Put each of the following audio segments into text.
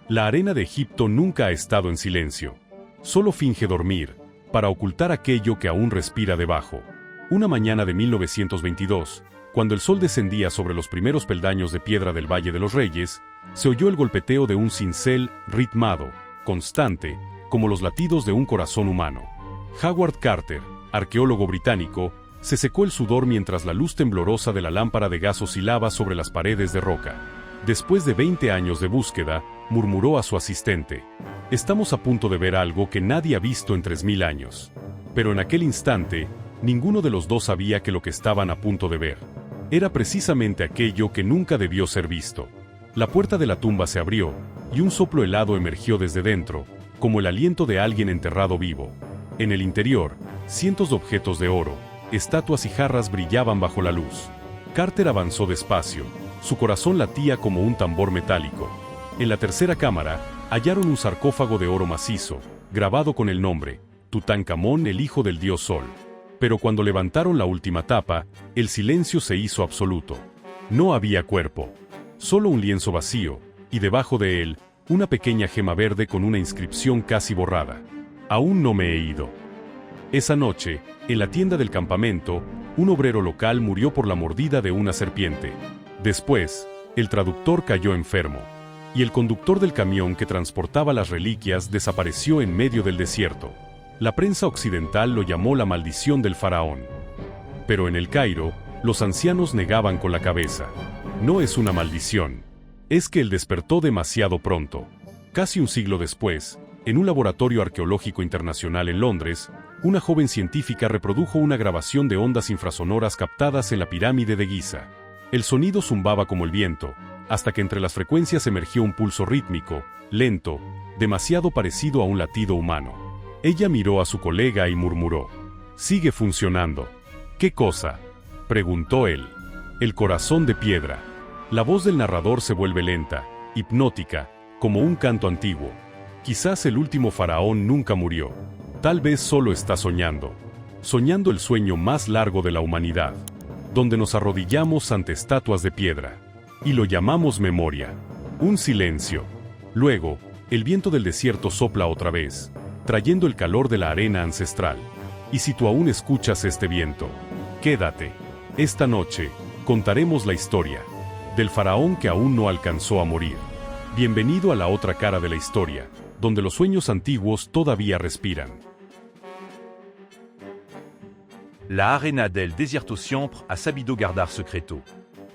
La arena de Egipto nunca ha estado en silencio. Solo finge dormir, para ocultar aquello que aún respira debajo. Una mañana de 1922, cuando el sol descendía sobre los primeros peldaños de piedra del Valle de los Reyes, se oyó el golpeteo de un cincel ritmado, constante, como los latidos de un corazón humano. Howard Carter, arqueólogo británico, se secó el sudor mientras la luz temblorosa de la lámpara de gas oscilaba sobre las paredes de roca. Después de 20 años de búsqueda, murmuró a su asistente: «Estamos a punto de ver algo que nadie ha visto en 3000 años». Pero en aquel instante, ninguno de los dos sabía que lo que estaban a punto de ver era precisamente aquello que nunca debió ser visto. La puerta de la tumba se abrió, y un soplo helado emergió desde dentro, como el aliento de alguien enterrado vivo. En el interior, cientos de objetos de oro, estatuas y jarras brillaban bajo la luz. Carter avanzó despacio, su corazón latía como un tambor metálico. En la tercera cámara, hallaron un sarcófago de oro macizo, grabado con el nombre: Tutankamón, el hijo del dios Sol. Pero cuando levantaron la última tapa, el silencio se hizo absoluto. No había cuerpo, solo un lienzo vacío, y debajo de él, una pequeña gema verde con una inscripción casi borrada: «Aún no me he ido». Esa noche, en la tienda del campamento, un obrero local murió por la mordida de una serpiente. Después, el traductor cayó enfermo, y el conductor del camión que transportaba las reliquias desapareció en medio del desierto. La prensa occidental lo llamó la maldición del faraón. Pero en El Cairo, los ancianos negaban con la cabeza. No es una maldición. Es que él despertó demasiado pronto. Casi un siglo después, en un laboratorio arqueológico internacional en Londres, una joven científica reprodujo una grabación de ondas infrasonoras captadas en la pirámide de Giza. El sonido zumbaba como el viento, hasta que entre las frecuencias emergió un pulso rítmico, lento, demasiado parecido a un latido humano. Ella miró a su colega y murmuró: «Sigue funcionando». «¿Qué cosa?», preguntó él. «El corazón de piedra». La voz del narrador se vuelve lenta, hipnótica, como un canto antiguo. Quizás el último faraón nunca murió. Tal vez solo está soñando. Soñando el sueño más largo de la humanidad, donde nos arrodillamos ante estatuas de piedra. Y lo llamamos memoria. Un silencio. Luego, el viento del desierto sopla otra vez, trayendo el calor de la arena ancestral. Y si tú aún escuchas este viento, quédate. Esta noche, contaremos la historia del faraón que aún no alcanzó a morir. Bienvenido a la otra cara de la historia, donde los sueños antiguos todavía respiran. La arena del desierto siempre ha sabido guardar secreto.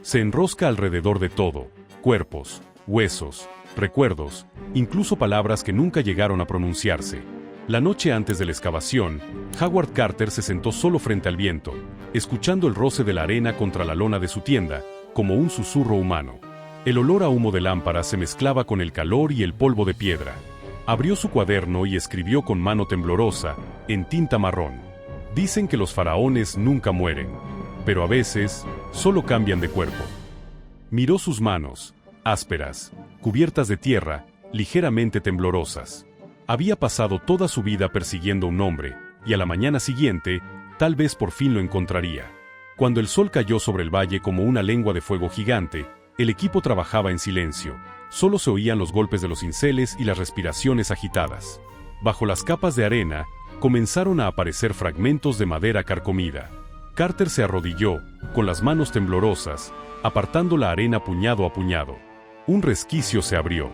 Se enrosca alrededor de todo: cuerpos, huesos, recuerdos, incluso palabras que nunca llegaron a pronunciarse. La noche antes de la excavación, Howard Carter se sentó solo frente al viento, escuchando el roce de la arena contra la lona de su tienda, como un susurro humano. El olor a humo de lámpara se mezclaba con el calor y el polvo de piedra. Abrió su cuaderno y escribió con mano temblorosa, en tinta marrón: «Dicen que los faraones nunca mueren, pero a veces, solo cambian de cuerpo». Miró sus manos, ásperas, cubiertas de tierra, ligeramente temblorosas. Había pasado toda su vida persiguiendo un hombre, y a la mañana siguiente, tal vez por fin lo encontraría. Cuando el sol cayó sobre el valle como una lengua de fuego gigante, el equipo trabajaba en silencio. Solo se oían los golpes de los cinceles y las respiraciones agitadas. Bajo las capas de arena, comenzaron a aparecer fragmentos de madera carcomida. Carter se arrodilló, con las manos temblorosas, apartando la arena puñado a puñado. Un resquicio se abrió.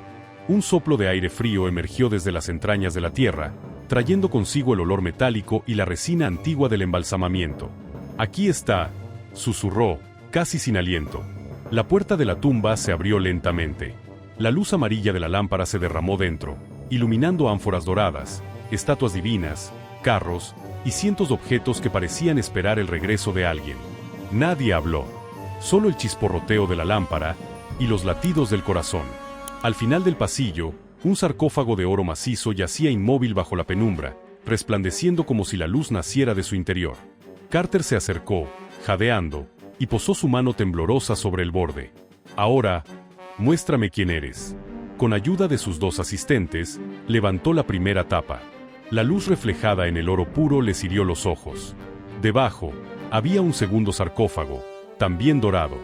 Un soplo de aire frío emergió desde las entrañas de la tierra, trayendo consigo el olor metálico y la resina antigua del embalsamamiento. «Aquí está», susurró, casi sin aliento. La puerta de la tumba se abrió lentamente. La luz amarilla de la lámpara se derramó dentro, iluminando ánforas doradas, estatuas divinas, carros y cientos de objetos que parecían esperar el regreso de alguien. Nadie habló. Solo el chisporroteo de la lámpara y los latidos del corazón. Al final del pasillo, un sarcófago de oro macizo yacía inmóvil bajo la penumbra, resplandeciendo como si la luz naciera de su interior. Carter se acercó, jadeando, y posó su mano temblorosa sobre el borde. «Ahora, muéstrame quién eres». Con ayuda de sus dos asistentes, levantó la primera tapa. La luz reflejada en el oro puro les hirió los ojos. Debajo, había un segundo sarcófago, también dorado.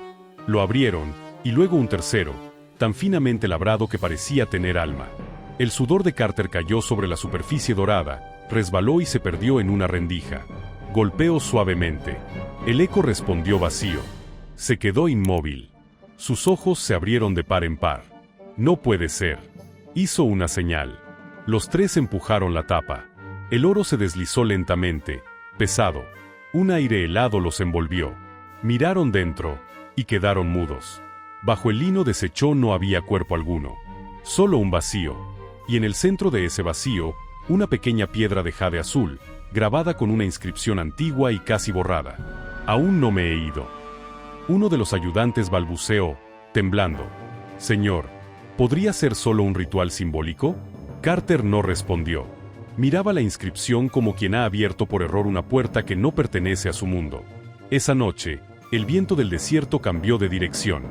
Lo abrieron, y luego un tercero, tan finamente labrado que parecía tener alma. El sudor de Carter cayó sobre la superficie dorada, resbaló y se perdió en una rendija. Golpeó suavemente. El eco respondió vacío. Se quedó inmóvil. Sus ojos se abrieron de par en par. No puede ser. Hizo una señal. Los tres empujaron la tapa. El oro se deslizó lentamente, pesado. Un aire helado los envolvió. Miraron dentro, y quedaron mudos. Bajo el lino deshecho no había cuerpo alguno. Solo un vacío. Y en el centro de ese vacío, una pequeña piedra de jade azul, grabada con una inscripción antigua y casi borrada. Aún no me he ido. Uno de los ayudantes balbuceó, temblando. Señor, ¿podría ser solo un ritual simbólico? Carter no respondió. Miraba la inscripción como quien ha abierto por error una puerta que no pertenece a su mundo. Esa noche, el viento del desierto cambió de dirección.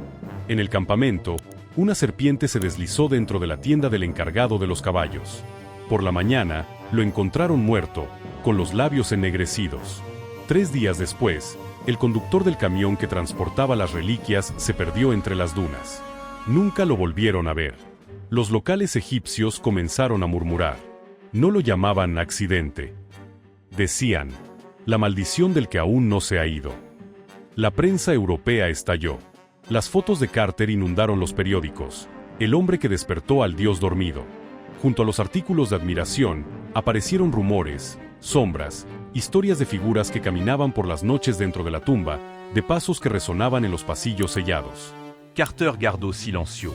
En el campamento, una serpiente se deslizó dentro de la tienda del encargado de los caballos. Por la mañana, lo encontraron muerto, con los labios ennegrecidos. 3 días después, el conductor del camión que transportaba las reliquias se perdió entre las dunas. Nunca lo volvieron a ver. Los locales egipcios comenzaron a murmurar. No lo llamaban accidente. Decían, la maldición del que aún no se ha ido. La prensa europea estalló. Las fotos de Carter inundaron los periódicos. El hombre que despertó al dios dormido. Junto a los artículos de admiración, aparecieron rumores, sombras, historias de figuras que caminaban por las noches dentro de la tumba, de pasos que resonaban en los pasillos sellados. Carter gardó silencio.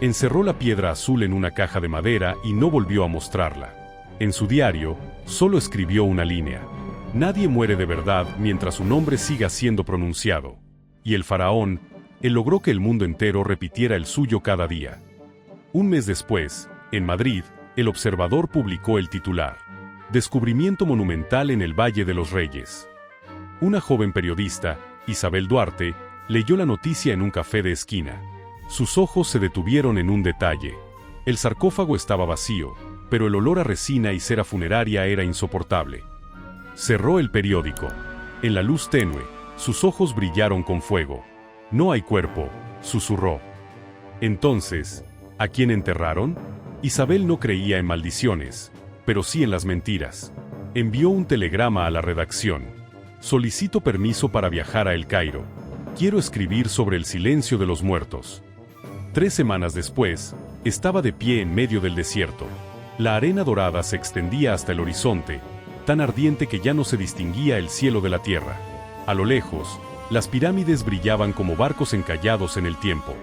Encerró la piedra azul en una caja de madera y no volvió a mostrarla. En su diario, solo escribió una línea. Nadie muere de verdad mientras su nombre siga siendo pronunciado. Y el faraón, él logró que el mundo entero repitiera el suyo cada día. Un mes después, en Madrid, El Observador publicó el titular: Descubrimiento monumental en el Valle de los Reyes. Una joven periodista, Isabel Duarte, leyó la noticia en un café de esquina. Sus ojos se detuvieron en un detalle. El sarcófago estaba vacío, pero el olor a resina y cera funeraria era insoportable. Cerró el periódico. En la luz tenue, sus ojos brillaron con fuego. «No hay cuerpo», susurró. Entonces, ¿a quién enterraron? Isabel no creía en maldiciones, pero sí en las mentiras. Envió un telegrama a la redacción. «Solicito permiso para viajar a El Cairo. Quiero escribir sobre el silencio de los muertos». 3 semanas después, estaba de pie en medio del desierto. La arena dorada se extendía hasta el horizonte, tan ardiente que ya no se distinguía el cielo de la tierra. A lo lejos, las pirámides brillaban como barcos encallados en el tiempo.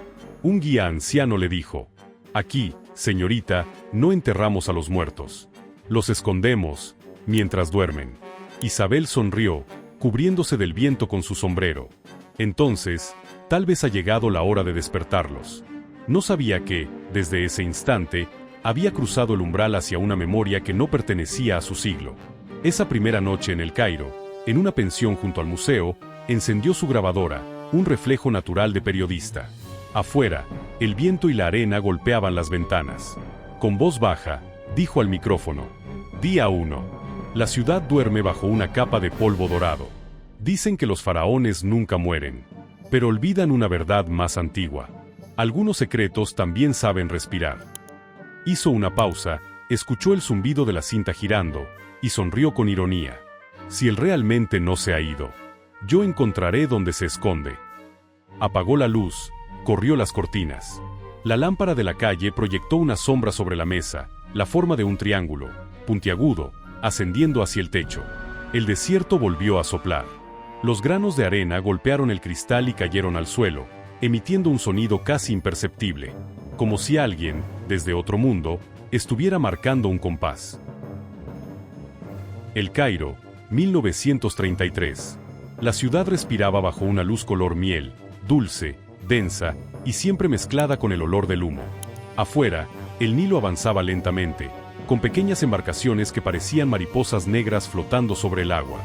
Un guía anciano le dijo: «Aquí, señorita, no enterramos a los muertos. Los escondemos, mientras duermen». Isabel sonrió, cubriéndose del viento con su sombrero. Entonces, tal vez ha llegado la hora de despertarlos. No sabía que, desde ese instante, había cruzado el umbral hacia una memoria que no pertenecía a su siglo. Esa primera noche en El Cairo, en una pensión junto al museo, encendió su grabadora, un reflejo natural de periodista. Afuera, el viento y la arena golpeaban las ventanas. Con voz baja, dijo al micrófono: «Día 1. La ciudad duerme bajo una capa de polvo dorado. Dicen que los faraones nunca mueren, pero olvidan una verdad más antigua. Algunos secretos también saben respirar». Hizo una pausa, escuchó el zumbido de la cinta girando, y sonrió con ironía. «Si él realmente no se ha ido, yo encontraré donde se esconde». Apagó la luz, corrió las cortinas. La lámpara de la calle proyectó una sombra sobre la mesa, la forma de un triángulo, puntiagudo, ascendiendo hacia el techo. El desierto volvió a soplar. Los granos de arena golpearon el cristal y cayeron al suelo, emitiendo un sonido casi imperceptible, como si alguien, desde otro mundo, estuviera marcando un compás. El Cairo, 1933. La ciudad respiraba bajo una luz color miel, dulce, densa, y siempre mezclada con el olor del humo. Afuera, el Nilo avanzaba lentamente, con pequeñas embarcaciones que parecían mariposas negras flotando sobre el agua.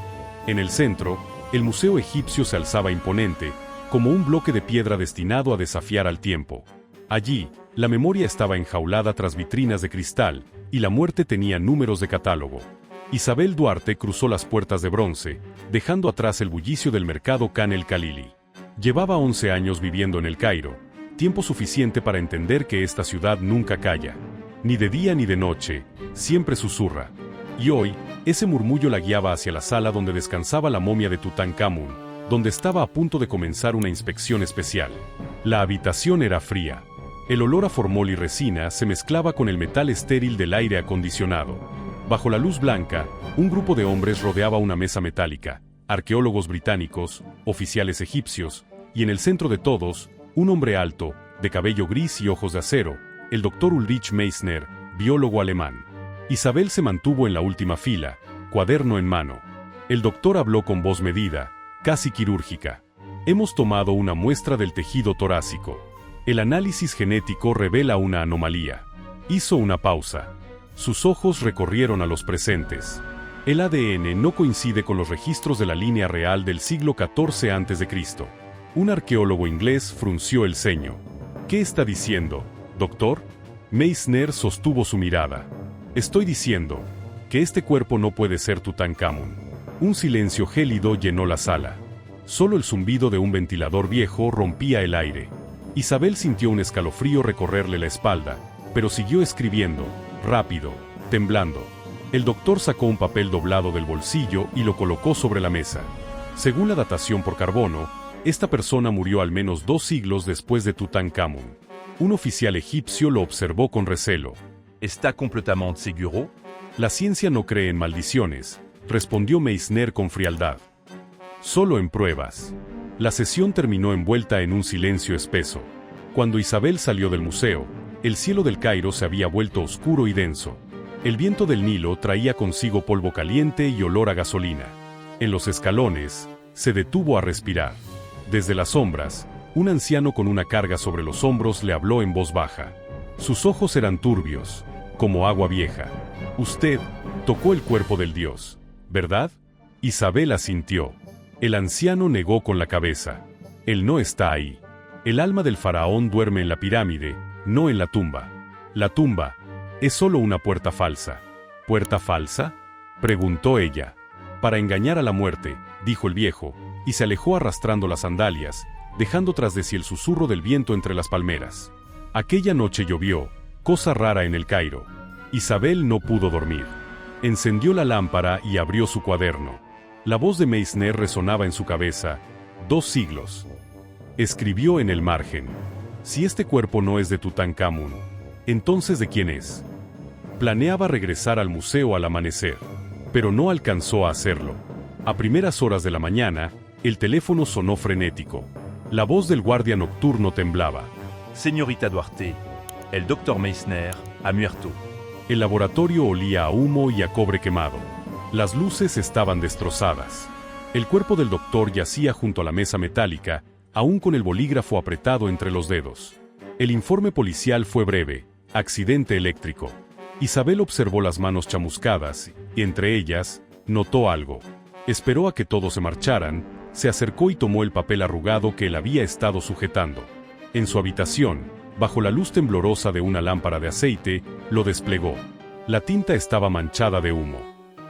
En el centro, el museo egipcio se alzaba imponente, como un bloque de piedra destinado a desafiar al tiempo. Allí, la memoria estaba enjaulada tras vitrinas de cristal, y la muerte tenía números de catálogo. Isabel Duarte cruzó las puertas de bronce, dejando atrás el bullicio del mercado Khan el Khalili. Llevaba 11 años viviendo en El Cairo, tiempo suficiente para entender que esta ciudad nunca calla. Ni de día ni de noche, siempre susurra. Y hoy, ese murmullo la guiaba hacia la sala donde descansaba la momia de Tutankamón, donde estaba a punto de comenzar una inspección especial. La habitación era fría. El olor a formol y resina se mezclaba con el metal estéril del aire acondicionado. Bajo la luz blanca, un grupo de hombres rodeaba una mesa metálica, arqueólogos británicos, oficiales egipcios, y en el centro de todos, un hombre alto, de cabello gris y ojos de acero, el Dr. Ulrich Meissner, biólogo alemán. Isabel se mantuvo en la última fila, cuaderno en mano. El doctor habló con voz medida, casi quirúrgica. Hemos tomado una muestra del tejido torácico. El análisis genético revela una anomalía. Hizo una pausa. Sus ojos recorrieron a los presentes. El ADN no coincide con los registros de la línea real del siglo XIV a.C. Un arqueólogo inglés frunció el ceño. ¿Qué está diciendo, doctor? Meissner sostuvo su mirada. Estoy diciendo que este cuerpo no puede ser Tutankamón. Un silencio gélido llenó la sala. Solo el zumbido de un ventilador viejo rompía el aire. Isabel sintió un escalofrío recorrerle la espalda, pero siguió escribiendo, rápido, temblando. El doctor sacó un papel doblado del bolsillo y lo colocó sobre la mesa. Según la datación por carbono, esta persona murió al menos 2 siglos después de Tutankamón. Un oficial egipcio lo observó con recelo. ¿Está completamente seguro? La ciencia no cree en maldiciones, respondió Meissner con frialdad. Solo en pruebas. La sesión terminó envuelta en un silencio espeso. Cuando Isabel salió del museo, el cielo del Cairo se había vuelto oscuro y denso. El viento del Nilo traía consigo polvo caliente y olor a gasolina. En los escalones, se detuvo a respirar. Desde las sombras, un anciano con una carga sobre los hombros le habló en voz baja. Sus ojos eran turbios, como agua vieja. Usted tocó el cuerpo del dios, ¿verdad? Isabel asintió. El anciano negó con la cabeza. Él no está ahí. El alma del faraón duerme en la pirámide, no en la tumba. La tumba es solo una puerta falsa. ¿Puerta falsa?, preguntó ella. Para engañar a la muerte, dijo el viejo, y se alejó arrastrando las sandalias, dejando tras de sí el susurro del viento entre las palmeras. Aquella noche llovió, cosa rara en el Cairo. Isabel no pudo dormir. Encendió la lámpara y abrió su cuaderno. La voz de Meissner resonaba en su cabeza. 2 siglos. Escribió en el margen. Si este cuerpo no es de Tutankamón, ¿entonces de quién es? Planeaba regresar al museo al amanecer, pero no alcanzó a hacerlo. A primeras horas de la mañana, el teléfono sonó frenético. La voz del guardia nocturno temblaba. Señorita Duarte, el Dr. Meissner ha muerto. El laboratorio olía a humo y a cobre quemado. Las luces estaban destrozadas. El cuerpo del doctor yacía junto a la mesa metálica, aún con el bolígrafo apretado entre los dedos. El informe policial fue breve: accidente eléctrico. Isabel observó las manos chamuscadas, y entre ellas, notó algo. Esperó a que todos se marcharan, se acercó y tomó el papel arrugado que él había estado sujetando. En su habitación, bajo la luz temblorosa de una lámpara de aceite, lo desplegó. La tinta estaba manchada de humo.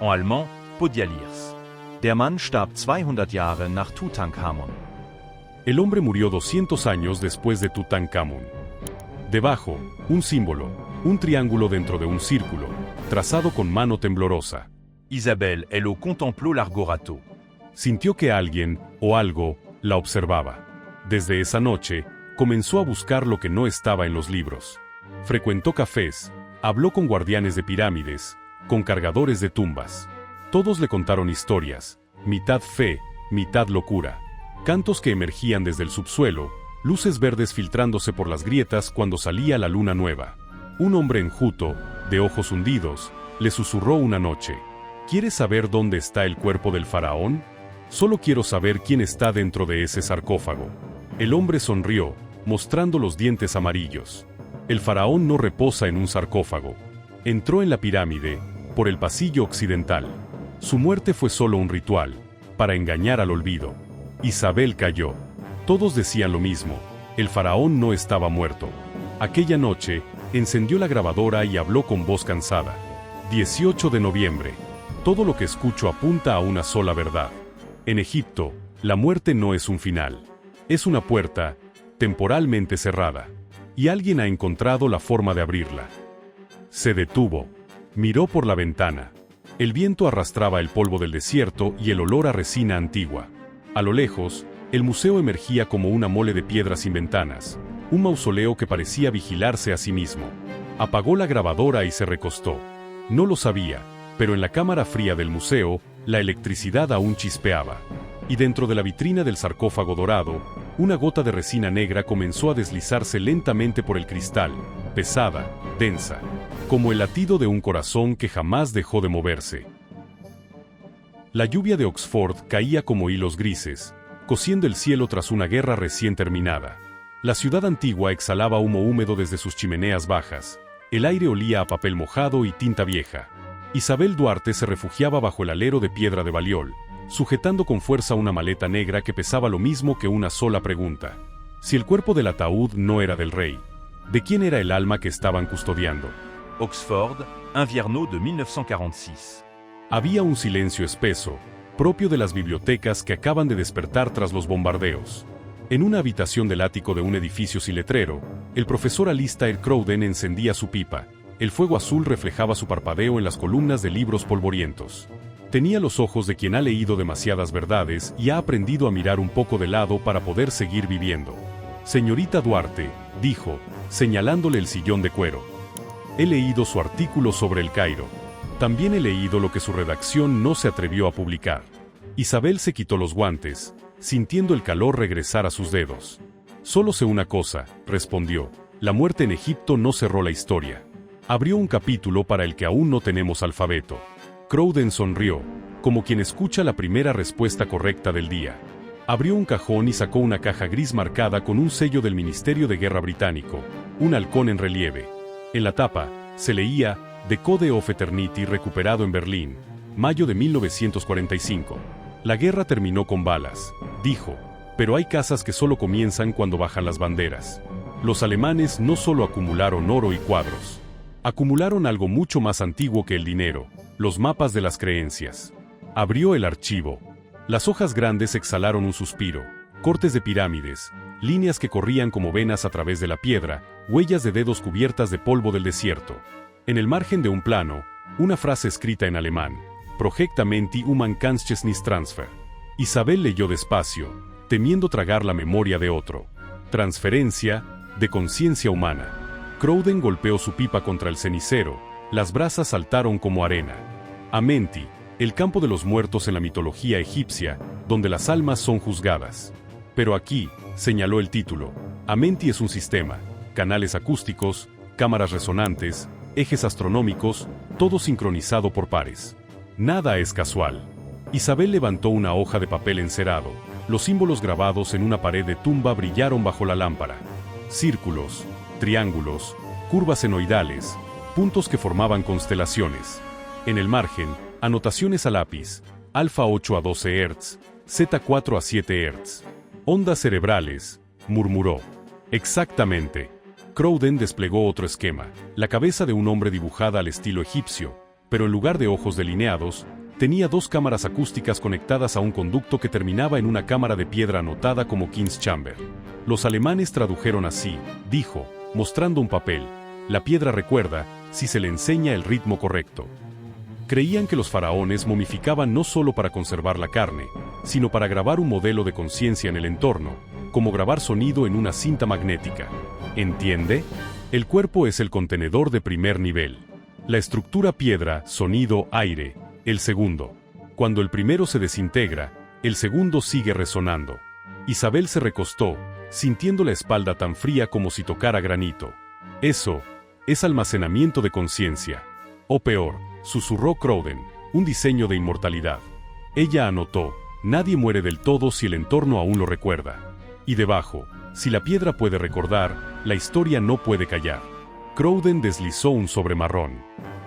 En allemand, Podialiers. Der Mann starb 200 Jahre nach Tutankamón. El hombre murió 200 años después de Tutankamón. Debajo, un símbolo, un triángulo dentro de un círculo, trazado con mano temblorosa. Isabel lo contempló largo rato. Sintió que alguien, o algo, la observaba. Desde esa noche, comenzó a buscar lo que no estaba en los libros. Frecuentó cafés, habló con guardianes de pirámides, con cargadores de tumbas. Todos le contaron historias, mitad fe, mitad locura. Cantos que emergían desde el subsuelo, luces verdes filtrándose por las grietas cuando salía la luna nueva. Un hombre enjuto, de ojos hundidos, le susurró una noche: ¿quieres saber dónde está el cuerpo del faraón? Solo quiero saber quién está dentro de ese sarcófago. El hombre sonrió, mostrando los dientes amarillos. El faraón no reposa en un sarcófago. Entró en la pirámide, por el pasillo occidental. Su muerte fue solo un ritual, para engañar al olvido. Isabel cayó. Todos decían lo mismo: el faraón no estaba muerto. Aquella noche, encendió la grabadora y habló con voz cansada. 18 de noviembre. Todo lo que escucho apunta a una sola verdad. En Egipto, la muerte no es un final. Es una puerta temporalmente cerrada. Y alguien ha encontrado la forma de abrirla. Se detuvo. Miró por la ventana. El viento arrastraba el polvo del desierto y el olor a resina antigua. A lo lejos, el museo emergía como una mole de piedras sin ventanas, un mausoleo que parecía vigilarse a sí mismo. Apagó la grabadora y se recostó. No lo sabía, pero en la cámara fría del museo, la electricidad aún chispeaba. Y dentro de la vitrina del sarcófago dorado, una gota de resina negra comenzó a deslizarse lentamente por el cristal, pesada, densa, como el latido de un corazón que jamás dejó de moverse. La lluvia de Oxford caía como hilos grises, cosiendo el cielo tras una guerra recién terminada. La ciudad antigua exhalaba humo húmedo desde sus chimeneas bajas. El aire olía a papel mojado y tinta vieja. Isabel Duarte se refugiaba bajo el alero de piedra de Balliol, sujetando con fuerza una maleta negra que pesaba lo mismo que una sola pregunta. Si el cuerpo del ataúd no era del rey, ¿de quién era el alma que estaban custodiando? Oxford, invierno de 1946. Había un silencio espeso, propio de las bibliotecas que acaban de despertar tras los bombardeos. En una habitación del ático de un edificio sin letrero, el profesor Alistair Crowden encendía su pipa. El fuego azul reflejaba su parpadeo en las columnas de libros polvorientos. Tenía los ojos de quien ha leído demasiadas verdades y ha aprendido a mirar un poco de lado para poder seguir viviendo. Señorita Duarte, dijo, señalándole el sillón de cuero. He leído su artículo sobre el Cairo. También he leído lo que su redacción no se atrevió a publicar. Isabel se quitó los guantes, sintiendo el calor regresar a sus dedos. Solo sé una cosa, respondió. La muerte en Egipto no cerró la historia. Abrió un capítulo para el que aún no tenemos alfabeto. Crowden sonrió, como quien escucha la primera respuesta correcta del día. Abrió un cajón y sacó una caja gris marcada con un sello del Ministerio de Guerra británico, un halcón en relieve. En la tapa, se leía, The Code of Eternity recuperado en Berlín, mayo de 1945. La guerra terminó con balas, dijo, pero hay casas que solo comienzan cuando bajan las banderas. Los alemanes no solo acumularon oro y cuadros. Acumularon algo mucho más antiguo que el dinero, los mapas de las creencias. Abrió el archivo. Las hojas grandes exhalaron un suspiro, cortes de pirámides, líneas que corrían como venas a través de la piedra, huellas de dedos cubiertas de polvo del desierto. En el margen de un plano, una frase escrita en alemán, Projecta menti human consciousness transfer. Isabel leyó despacio, temiendo tragar la memoria de otro. Transferencia de conciencia humana. Crowden golpeó su pipa contra el cenicero, las brasas saltaron como arena. Amenti, el campo de los muertos en la mitología egipcia, donde las almas son juzgadas. Pero aquí, señaló el título, Amenti es un sistema, canales acústicos, cámaras resonantes, ejes astronómicos, todo sincronizado por pares. Nada es casual. Isabel levantó una hoja de papel encerado. Los símbolos grabados en una pared de tumba brillaron bajo la lámpara. Círculos, triángulos, curvas senoidales, puntos que formaban constelaciones. En el margen, anotaciones a lápiz, alfa 8 a 12 Hz, zeta 4 a 7 Hz. Ondas cerebrales, murmuró. Exactamente. Crowden desplegó otro esquema, la cabeza de un hombre dibujada al estilo egipcio, pero en lugar de ojos delineados, tenía dos cámaras acústicas conectadas a un conducto que terminaba en una cámara de piedra anotada como King's Chamber. Los alemanes tradujeron así, dijo, mostrando un papel. La piedra recuerda, si se le enseña el ritmo correcto. Creían que los faraones momificaban no solo para conservar la carne, sino para grabar un modelo de conciencia en el entorno, como grabar sonido en una cinta magnética. ¿Entiende? El cuerpo es el contenedor de primer nivel. La estructura piedra, sonido, aire, el segundo. Cuando el primero se desintegra, el segundo sigue resonando. Isabel se recostó, sintiendo la espalda tan fría como si tocara granito. Eso es almacenamiento de conciencia. O peor, susurró Crowden, un diseño de inmortalidad. Ella anotó, nadie muere del todo si el entorno aún lo recuerda. Y debajo, si la piedra puede recordar, la historia no puede callar. Crowden deslizó un sobre marrón.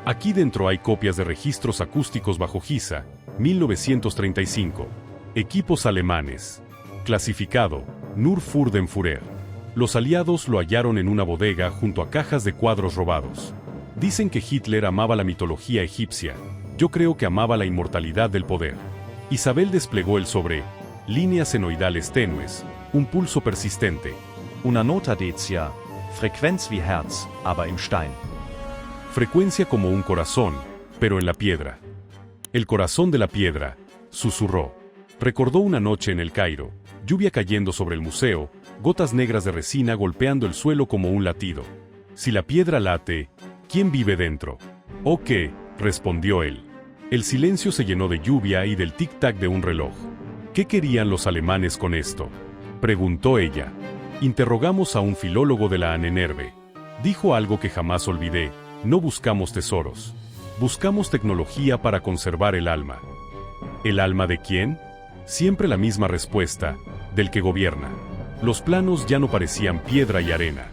Aquí dentro hay copias de registros acústicos bajo Giza, 1935. Equipos alemanes. Clasificado, Nur für den Führer. Los aliados lo hallaron en una bodega junto a cajas de cuadros robados. Dicen que Hitler amaba la mitología egipcia. Yo creo que amaba la inmortalidad del poder. Isabel desplegó el sobre. Líneas senoidales tenues, un pulso persistente. Una nota decía, Frequenz wie Herz, aber im Stein. Frecuencia como un corazón, pero en la piedra. El corazón de la piedra, susurró. Recordó una noche en el Cairo, lluvia cayendo sobre el museo, gotas negras de resina golpeando el suelo como un latido. Si la piedra late, ¿quién vive dentro? ¿O qué? Respondió él. El silencio se llenó de lluvia y del tic-tac de un reloj. ¿Qué querían los alemanes con esto? Preguntó ella. Interrogamos a un filólogo de la Ahnenerbe. Dijo algo que jamás olvidé: no buscamos tesoros. Buscamos tecnología para conservar el alma. ¿El alma de quién? Siempre la misma respuesta: del que gobierna. Los planos ya no parecían piedra y arena.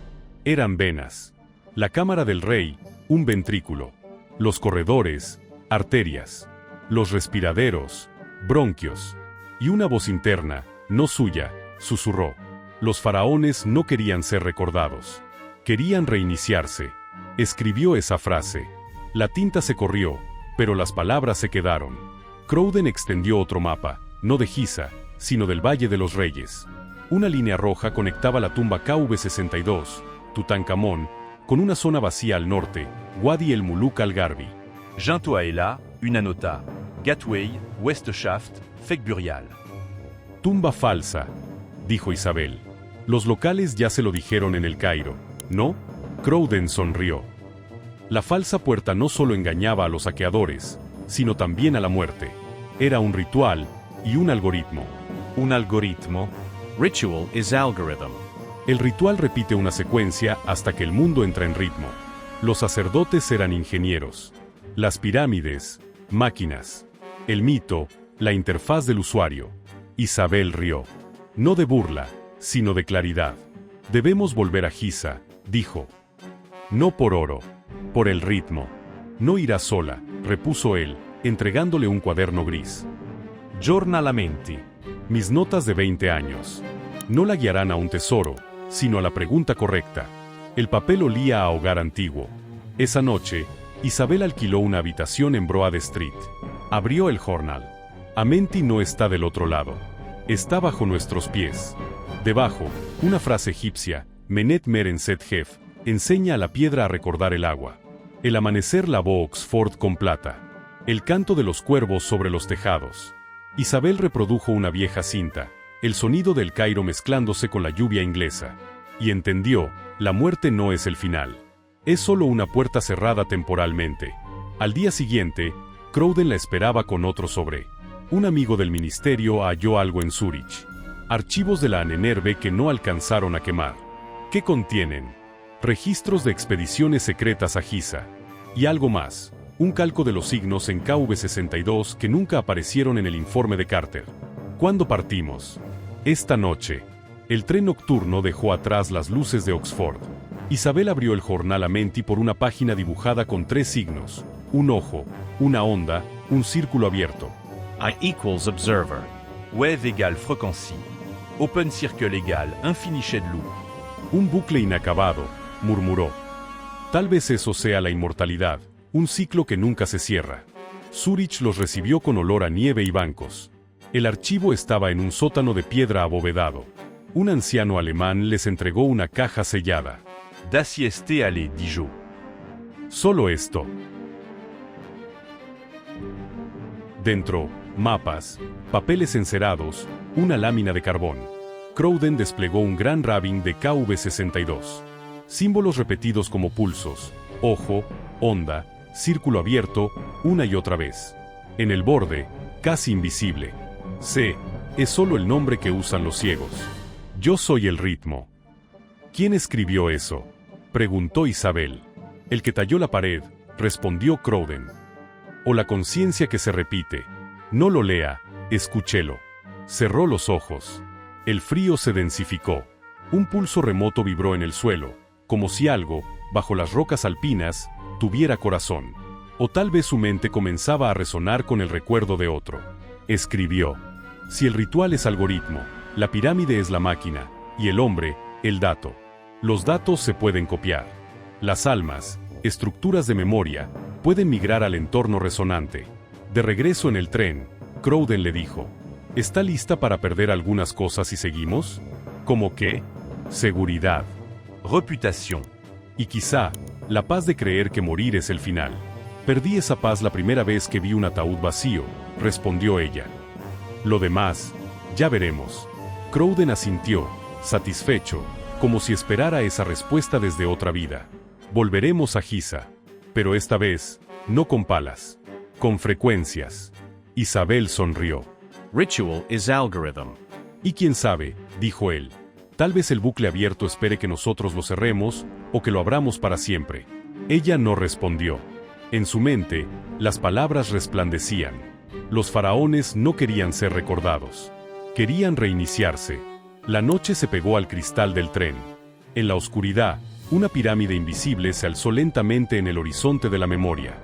Eran venas. La cámara del rey, un ventrículo. Los corredores, arterias. Los respiraderos, bronquios. Y una voz interna, no suya, susurró. Los faraones no querían ser recordados. Querían reiniciarse. Escribió esa frase. La tinta se corrió, pero las palabras se quedaron. Crowden extendió otro mapa, no de Giza, sino del Valle de los Reyes. Una línea roja conectaba la tumba KV62, Tutankamón, con una zona vacía al norte, Wadi el Muluk al-Garbi. Jintoa est là, una nota. Gateway, Westschaft, Fekburial. Tumba falsa, dijo Isabel. Los locales ya se lo dijeron en el Cairo, ¿no? Crowden sonrió. La falsa puerta no solo engañaba a los saqueadores, sino también a la muerte. Era un ritual y un algoritmo. Un algoritmo. Ritual is algorithm. El ritual repite una secuencia hasta que el mundo entra en ritmo. Los sacerdotes eran ingenieros. Las pirámides, máquinas. El mito, la interfaz del usuario. Isabel rió. No de burla, sino de claridad. Debemos volver a Giza, dijo. No por oro, por el ritmo. No irá sola, repuso él, entregándole un cuaderno gris. Giornalamenti. Mis notas de 20 años. No la guiarán a un tesoro, sino a la pregunta correcta. El papel olía a hogar antiguo. Esa noche, Isabel alquiló una habitación en Broad Street. Abrió el journal. Amenti no está del otro lado. Está bajo nuestros pies. Debajo, una frase egipcia, Menet Meren Set Hef, enseña a la piedra a recordar el agua. El amanecer lavó Oxford con plata. El canto de los cuervos sobre los tejados. Isabel reprodujo una vieja cinta, el sonido del Cairo mezclándose con la lluvia inglesa. Y entendió, la muerte no es el final. Es solo una puerta cerrada temporalmente. Al día siguiente, Crowden la esperaba con otro sobre. Un amigo del ministerio halló algo en Zúrich. Archivos de la Ahnenerbe que no alcanzaron a quemar. ¿Qué contienen? Registros de expediciones secretas a Giza. Y algo más. Un calco de los signos en KV62 que nunca aparecieron en el informe de Carter. ¿Cuándo partimos? Esta noche. El tren nocturno dejó atrás las luces de Oxford. Isabel abrió el journal Amenti por una página dibujada con 3 signos. Un ojo, una onda, un círculo abierto. I equals observer. Wave égale fréquency. Open circle égale infini shed loop. Un bucle inacabado, murmuró. Tal vez eso sea la inmortalidad, un ciclo que nunca se cierra. Zúrich los recibió con olor a nieve y bancos. El archivo estaba en un sótano de piedra abovedado. Un anciano alemán les entregó una caja sellada. D'assiester à les Dijon. Solo esto. Dentro, mapas, papeles encerados, una lámina de carbón. Crowden desplegó un gran Rabin de KV62. Símbolos repetidos como pulsos, ojo, onda, círculo abierto, una y otra vez. En el borde, casi invisible. C, es solo el nombre que usan los ciegos. Yo soy el ritmo. ¿Quién escribió eso? Preguntó Isabel. El que talló la pared, respondió Crowden. O la conciencia que se repite. No lo lea, escúchelo. Cerró los ojos. El frío se densificó. Un pulso remoto vibró en el suelo, como si algo, bajo las rocas alpinas, tuviera corazón. O tal vez su mente comenzaba a resonar con el recuerdo de otro. Escribió. Si el ritual es algoritmo, la pirámide es la máquina, y el hombre, el dato. Los datos se pueden copiar. Las almas, estructuras de memoria, pueden migrar al entorno resonante. De regreso en el tren, Crowden le dijo: ¿Está lista para perder algunas cosas si seguimos? ¿Cómo qué? seguridad, Réputation. y quizá, la paz de creer que morir es el final. Perdí esa paz la primera vez que vi un ataúd vacío, respondió ella. Lo demás, ya veremos. Crowden asintió, satisfecho, como si esperara esa respuesta desde otra vida. Volveremos a Giza. Pero esta vez, no con palas, con frecuencias. Isabel sonrió. Ritual is algorithm. Y quién sabe, dijo él. Tal vez el bucle abierto espere que nosotros lo cerremos, o que lo abramos para siempre. Ella no respondió. En su mente, las palabras resplandecían. Los faraones no querían ser recordados. Querían reiniciarse. La noche se pegó al cristal del tren. En la oscuridad, una pirámide invisible se alzó lentamente en el horizonte de la memoria.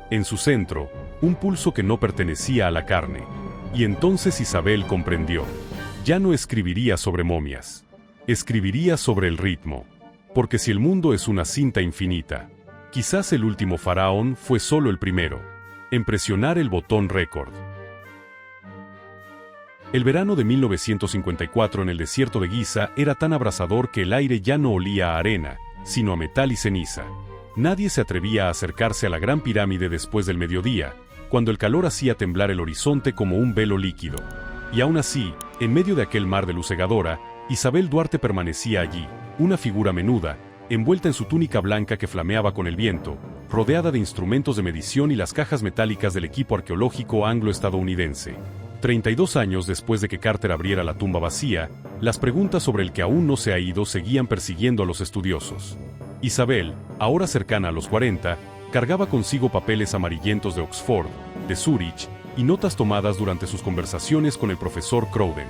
En su centro, un pulso que no pertenecía a la carne. Y entonces Isabel comprendió. Ya no escribiría sobre momias. Escribiría sobre el ritmo. Porque si el mundo es una cinta infinita, quizás el último faraón fue solo el primero en presionar el botón récord. El verano de 1954 en el desierto de Giza era tan abrasador que el aire ya no olía a arena, sino a metal y ceniza. Nadie se atrevía a acercarse a la gran pirámide después del mediodía, cuando el calor hacía temblar el horizonte como un velo líquido. Y aún así, en medio de aquel mar de luz cegadora, Isabel Duarte permanecía allí, una figura menuda, envuelta en su túnica blanca que flameaba con el viento, rodeada de instrumentos de medición y las cajas metálicas del equipo arqueológico anglo-estadounidense. 32 años después de que Carter abriera la tumba vacía, las preguntas sobre el que aún no se ha ido seguían persiguiendo a los estudiosos. Isabel, ahora cercana a los 40, cargaba consigo papeles amarillentos de Oxford, de Zúrich, y notas tomadas durante sus conversaciones con el profesor Crowden.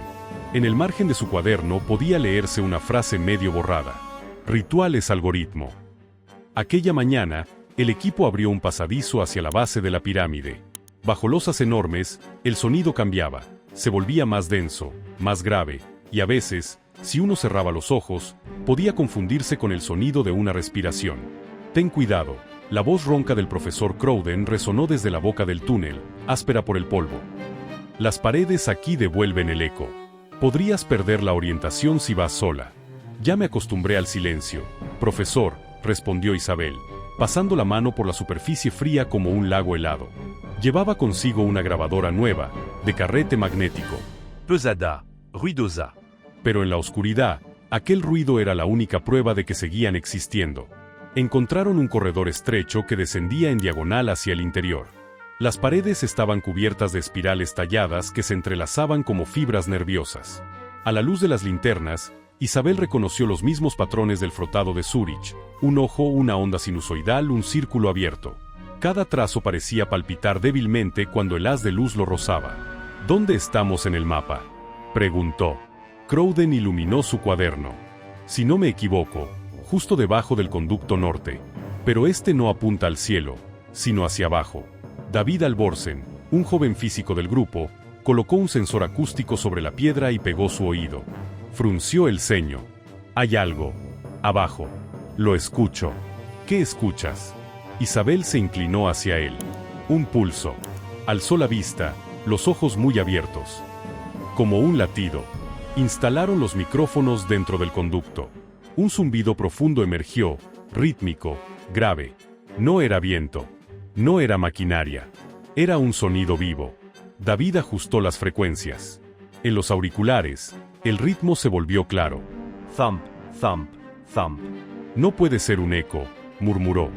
En el margen de su cuaderno podía leerse una frase medio borrada. Ritual es algoritmo. Aquella mañana, el equipo abrió un pasadizo hacia la base de la pirámide. Bajo losas enormes, el sonido cambiaba, se volvía más denso, más grave, y a veces, si uno cerraba los ojos, podía confundirse con el sonido de una respiración. Ten cuidado, la voz ronca del profesor Crowden resonó desde la boca del túnel, áspera por el polvo. Las paredes aquí devuelven el eco. Podrías perder la orientación si vas sola. Ya me acostumbré al silencio, profesor, respondió Isabel, pasando la mano por la superficie fría como un lago helado. Llevaba consigo una grabadora nueva, de carrete magnético. Pesada, ruidosa. Pero en la oscuridad, aquel ruido era la única prueba de que seguían existiendo. Encontraron un corredor estrecho que descendía en diagonal hacia el interior. Las paredes estaban cubiertas de espirales talladas que se entrelazaban como fibras nerviosas. A la luz de las linternas, Isabel reconoció los mismos patrones del frotado de Zúrich: un ojo, una onda sinusoidal, un círculo abierto. Cada trazo parecía palpitar débilmente cuando el haz de luz lo rozaba. ¿Dónde estamos en el mapa?, preguntó. Crowden iluminó su cuaderno. Si no me equivoco, justo debajo del conducto norte. Pero este no apunta al cielo, sino hacia abajo. David Alborsen, un joven físico del grupo, colocó un sensor acústico sobre la piedra y pegó su oído. Frunció el ceño. Hay algo. Abajo. Lo escucho. ¿Qué escuchas? Isabel se inclinó hacia él. Un pulso. Alzó la vista, los ojos muy abiertos. Como un latido. Instalaron los micrófonos dentro del conducto. Un zumbido profundo emergió, rítmico, grave. No era viento. No era maquinaria. Era un sonido vivo. David ajustó las frecuencias. En los auriculares, el ritmo se volvió claro. Thump, thump, thump. No puede ser un eco, murmuró.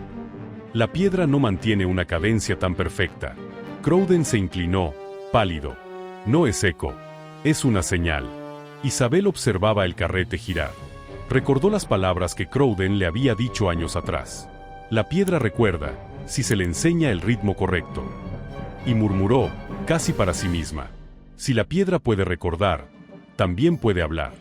La piedra no mantiene una cadencia tan perfecta. Crowden se inclinó, pálido. No es eco. Es una señal. Isabel observaba el carrete girar. Recordó las palabras que Crowden le había dicho años atrás. La piedra recuerda, si se le enseña el ritmo correcto. Y murmuró, casi para sí misma. Si la piedra puede recordar, también puede hablar.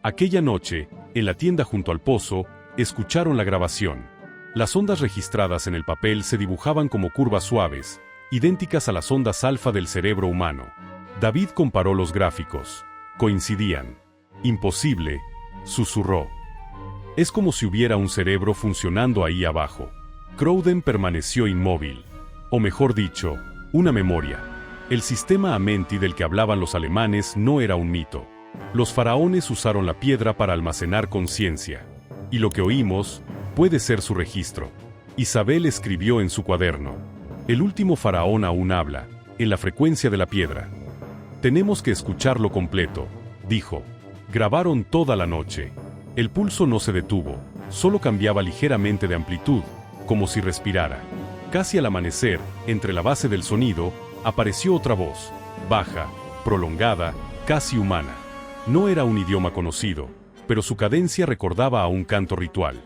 Aquella noche, en la tienda junto al pozo, escucharon la grabación. Las ondas registradas en el papel se dibujaban como curvas suaves, idénticas a las ondas alfa del cerebro humano. David comparó los gráficos. Coincidían. Imposible, susurró. Es como si hubiera un cerebro funcionando ahí abajo. Crowden permaneció inmóvil. O mejor dicho, una memoria. El sistema Amenti del que hablaban los alemanes no era un mito. Los faraones usaron la piedra para almacenar conciencia. Y lo que oímos puede ser su registro. Isabel escribió en su cuaderno: el último faraón aún habla, en la frecuencia de la piedra. Tenemos que escucharlo completo, dijo. Grabaron toda la noche. El pulso no se detuvo, solo cambiaba ligeramente de amplitud, como si respirara. Casi al amanecer, entre la base del sonido, apareció otra voz, baja, prolongada, casi humana. No era un idioma conocido, pero su cadencia recordaba a un canto ritual.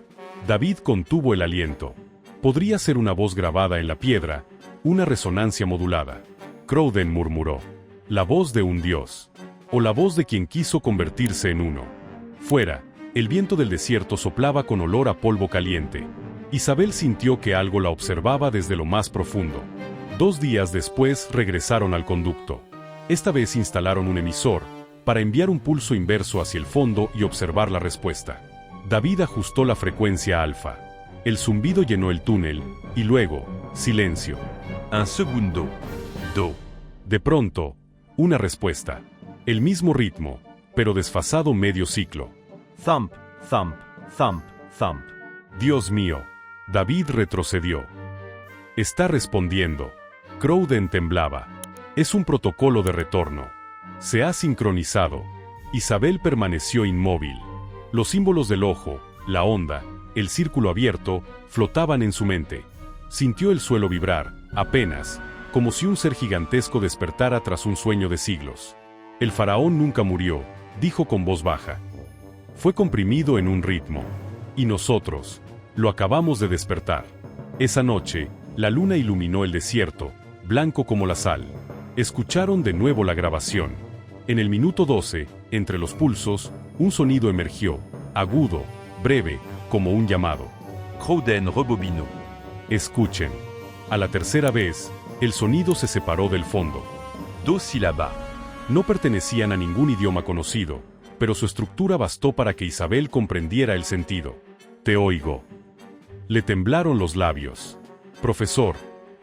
David contuvo el aliento. Podría ser una voz grabada en la piedra, una resonancia modulada. Crowden murmuró: la voz de un dios, o la voz de quien quiso convertirse en uno. Fuera, el viento del desierto soplaba con olor a polvo caliente. Isabel sintió que algo la observaba desde lo más profundo. 2 días después regresaron al conducto. Esta vez instalaron un emisor, para enviar un pulso inverso hacia el fondo y observar la respuesta. David ajustó la frecuencia alfa. El zumbido llenó el túnel, y luego, silencio. Un segundo. Do. De pronto, una respuesta. El mismo ritmo, pero desfasado medio ciclo. Thump, thump, thump, thump. Dios mío. David retrocedió. Está respondiendo. Crowden temblaba. Es un protocolo de retorno. Se ha sincronizado. Isabel permaneció inmóvil. Los símbolos del ojo, la onda, el círculo abierto, flotaban en su mente. Sintió el suelo vibrar, apenas, como si un ser gigantesco despertara tras un sueño de siglos. El faraón nunca murió, dijo con voz baja. Fue comprimido en un ritmo. Y nosotros, lo acabamos de despertar. Esa noche, la luna iluminó el desierto, blanco como la sal. Escucharon de nuevo la grabación. En el minuto 12, entre los pulsos, un sonido emergió, agudo, breve, como un llamado. Crowden rebobinó. Escuchen. A la tercera vez, el sonido se separó del fondo. 2 sílabas. No pertenecían a ningún idioma conocido, pero su estructura bastó para que Isabel comprendiera el sentido. Te oigo. Le temblaron los labios. Profesor,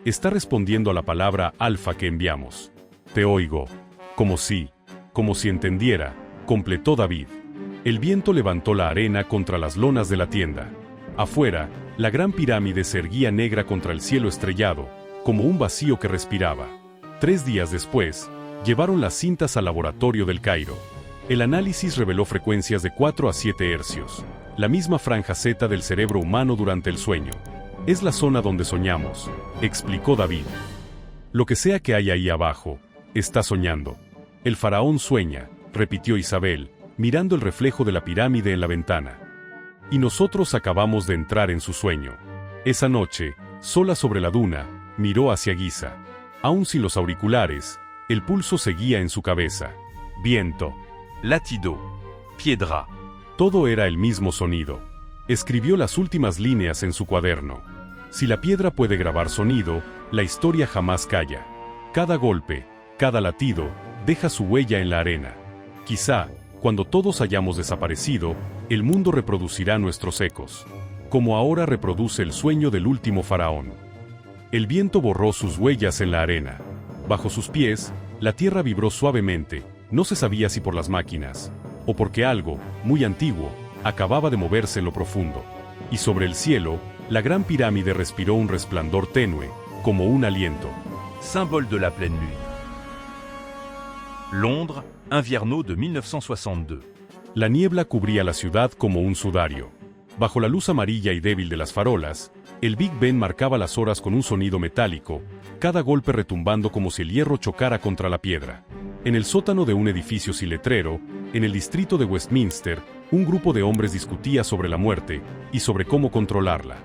está respondiendo a la palabra alfa que enviamos. Te oigo. Como si entendiera, completó David. El viento levantó la arena contra las lonas de la tienda. Afuera, la gran pirámide se erguía negra contra el cielo estrellado, como un vacío que respiraba. 3 días después, llevaron las cintas al laboratorio del Cairo. El análisis reveló frecuencias de 4 a 7 hercios, la misma franja zeta del cerebro humano durante el sueño. Es la zona donde soñamos, explicó David. Lo que sea que hay ahí abajo, está soñando. El faraón sueña, repitió Isabel, mirando el reflejo de la pirámide en la ventana. Y nosotros acabamos de entrar en su sueño. Esa noche, sola sobre la duna, miró hacia Giza. Aún sin los auriculares, el pulso seguía en su cabeza. Viento. Latido. Piedra. Todo era el mismo sonido. Escribió las últimas líneas en su cuaderno. Si la piedra puede grabar sonido, la historia jamás calla. Cada golpe, cada latido, deja su huella en la arena. Quizá, cuando todos hayamos desaparecido, el mundo reproducirá nuestros ecos, como ahora reproduce el sueño del último faraón. El viento borró sus huellas en la arena. Bajo sus pies, la tierra vibró suavemente, no se sabía si por las máquinas, o porque algo, muy antiguo, acababa de moverse en lo profundo. Y sobre el cielo, la gran pirámide respiró un resplandor tenue, como un aliento. Symbole de la pleine lune. Londres, invierno de 1962. La niebla cubría la ciudad como un sudario. Bajo la luz amarilla y débil de las farolas, el Big Ben marcaba las horas con un sonido metálico, cada golpe retumbando como si el hierro chocara contra la piedra. En el sótano de un edificio sin letrero, en el distrito de Westminster, un grupo de hombres discutía sobre la muerte y sobre cómo controlarla.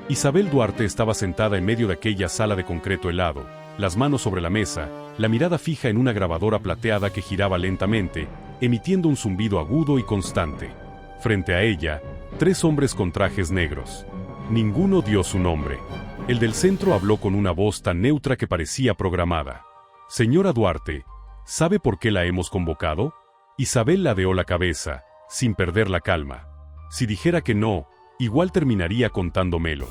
Isabel Duarte estaba sentada en medio de aquella sala de concreto helado, las manos sobre la mesa, la mirada fija en una grabadora plateada que giraba lentamente, emitiendo un zumbido agudo y constante. Frente a ella, 3 hombres con trajes negros. Ninguno dio su nombre. El del centro habló con una voz tan neutra que parecía programada. Señora Duarte, ¿sabe por qué la hemos convocado? Isabel ladeó la cabeza, sin perder la calma. Si dijera que no, igual terminaría contándomelo.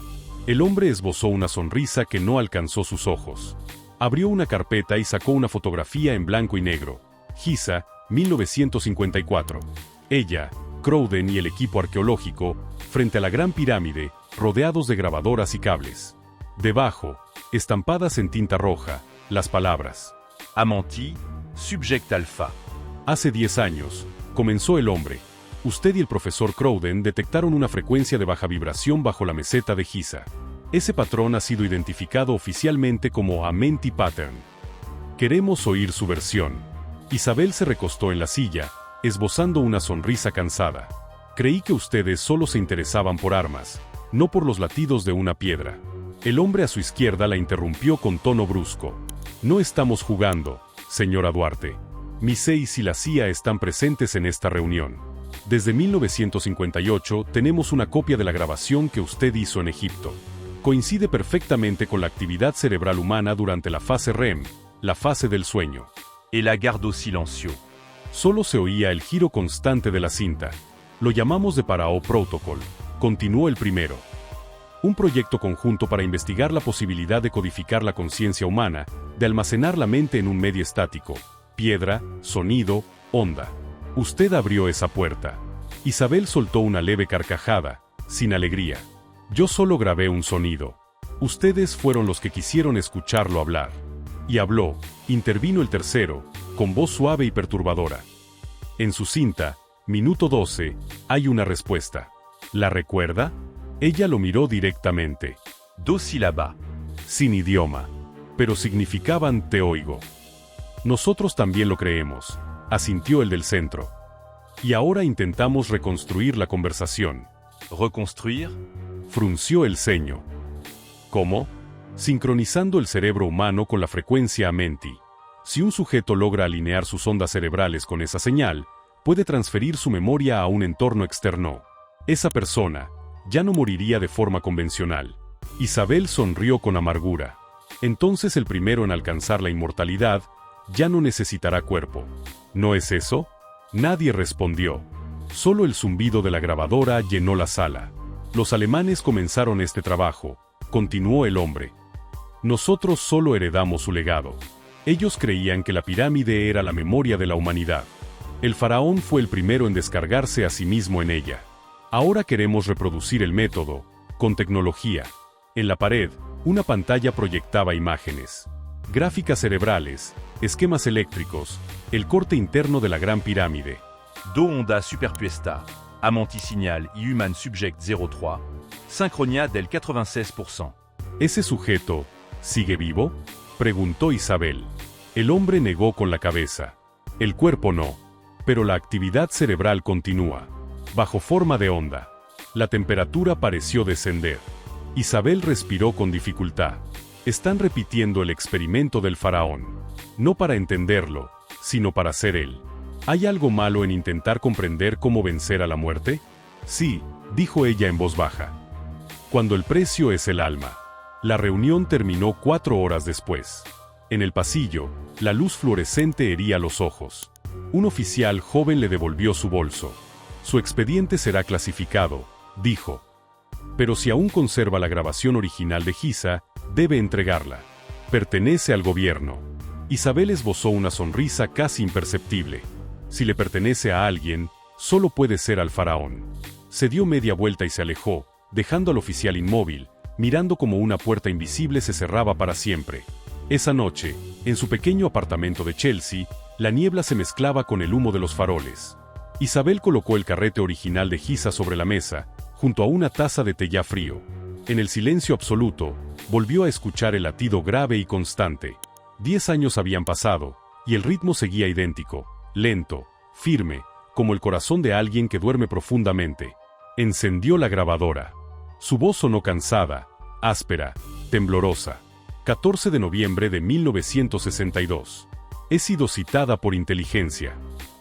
El hombre esbozó una sonrisa que no alcanzó sus ojos. Abrió una carpeta y sacó una fotografía en blanco y negro. Giza, 1954. Ella, Crowden y el equipo arqueológico, frente a la Gran Pirámide, rodeados de grabadoras y cables. Debajo, estampadas en tinta roja, las palabras: Amanti, subject alpha. Hace 10 años, comenzó el hombre. Usted y el profesor Crowden detectaron una frecuencia de baja vibración bajo la meseta de Giza. Ese patrón ha sido identificado oficialmente como Amenti Pattern. Queremos oír su versión. Isabel se recostó en la silla, esbozando una sonrisa cansada. Creí que ustedes solo se interesaban por armas, no por los latidos de una piedra. El hombre a su izquierda la interrumpió con tono brusco. No estamos jugando, señora Duarte. Mises y la CIA están presentes en esta reunión. Desde 1958 tenemos una copia de la grabación que usted hizo en Egipto. Coincide perfectamente con la actividad cerebral humana durante la fase REM, la fase del sueño. Et la garde au silencio. Solo se oía el giro constante de la cinta. Lo llamamos de Parao Protocol. Continuó el primero. Un proyecto conjunto para investigar la posibilidad de codificar la conciencia humana, de almacenar la mente en un medio estático, piedra, sonido, onda. Usted abrió esa puerta. Isabel soltó una leve carcajada, sin alegría. Yo solo grabé un sonido. Ustedes fueron los que quisieron escucharlo hablar. Y habló, intervino el tercero, con voz suave y perturbadora. En su cinta, minuto 12, hay una respuesta. ¿La recuerda? Ella lo miró directamente. Dos sílabas. Sin idioma. Pero significaban te oigo. Nosotros también lo creemos, asintió el del centro. Y ahora intentamos reconstruir la conversación. Reconstruire? Frunció el ceño. ¿Cómo? Sincronizando el cerebro humano con la frecuencia Amenti. Si un sujeto logra alinear sus ondas cerebrales con esa señal, puede transferir su memoria a un entorno externo. Esa persona ya no moriría de forma convencional. Isabel sonrió con amargura. Entonces el primero en alcanzar la inmortalidad ya no necesitará cuerpo. ¿No es eso? Nadie respondió. Solo el zumbido de la grabadora llenó la sala. Los alemanes comenzaron este trabajo, continuó el hombre. Nosotros solo heredamos su legado. Ellos creían que la pirámide era la memoria de la humanidad. El faraón fue el primero en descargarse a sí mismo en ella. Ahora queremos reproducir el método, con tecnología. En la pared, una pantalla proyectaba imágenes. Gráficas cerebrales, esquemas eléctricos, el corte interno de la Gran Pirámide. Do onda superpuesta. Amanti signal y human subject 03. Synchronia del 96%. ¿Ese sujeto sigue vivo?, preguntó Isabel. El hombre negó con la cabeza. El cuerpo no, pero la actividad cerebral continúa, bajo forma de onda. La temperatura pareció descender. Isabel respiró con dificultad. Están repitiendo el experimento del faraón. No para entenderlo, sino para ser él. ¿Hay algo malo en intentar comprender cómo vencer a la muerte? Sí, dijo ella en voz baja. Cuando el precio es el alma. La reunión terminó 4 horas después. En el pasillo, la luz fluorescente hería los ojos. Un oficial joven le devolvió su bolso. Su expediente será clasificado, dijo. Pero si aún conserva la grabación original de Giza, debe entregarla. Pertenece al gobierno. Isabel esbozó una sonrisa casi imperceptible. Si le pertenece a alguien, solo puede ser al faraón. Se dio media vuelta y se alejó, dejando al oficial inmóvil, mirando como una puerta invisible se cerraba para siempre. Esa noche, en su pequeño apartamento de Chelsea, la niebla se mezclaba con el humo de los faroles. Isabel colocó el carrete original de Giza sobre la mesa, junto a una taza de té ya frío. En el silencio absoluto, volvió a escuchar el latido grave y constante. 10 años habían pasado, y el ritmo seguía idéntico, lento, firme, como el corazón de alguien que duerme profundamente. Encendió la grabadora. Su voz sonó cansada, áspera, temblorosa. 14 de noviembre de 1962. He sido citada por inteligencia.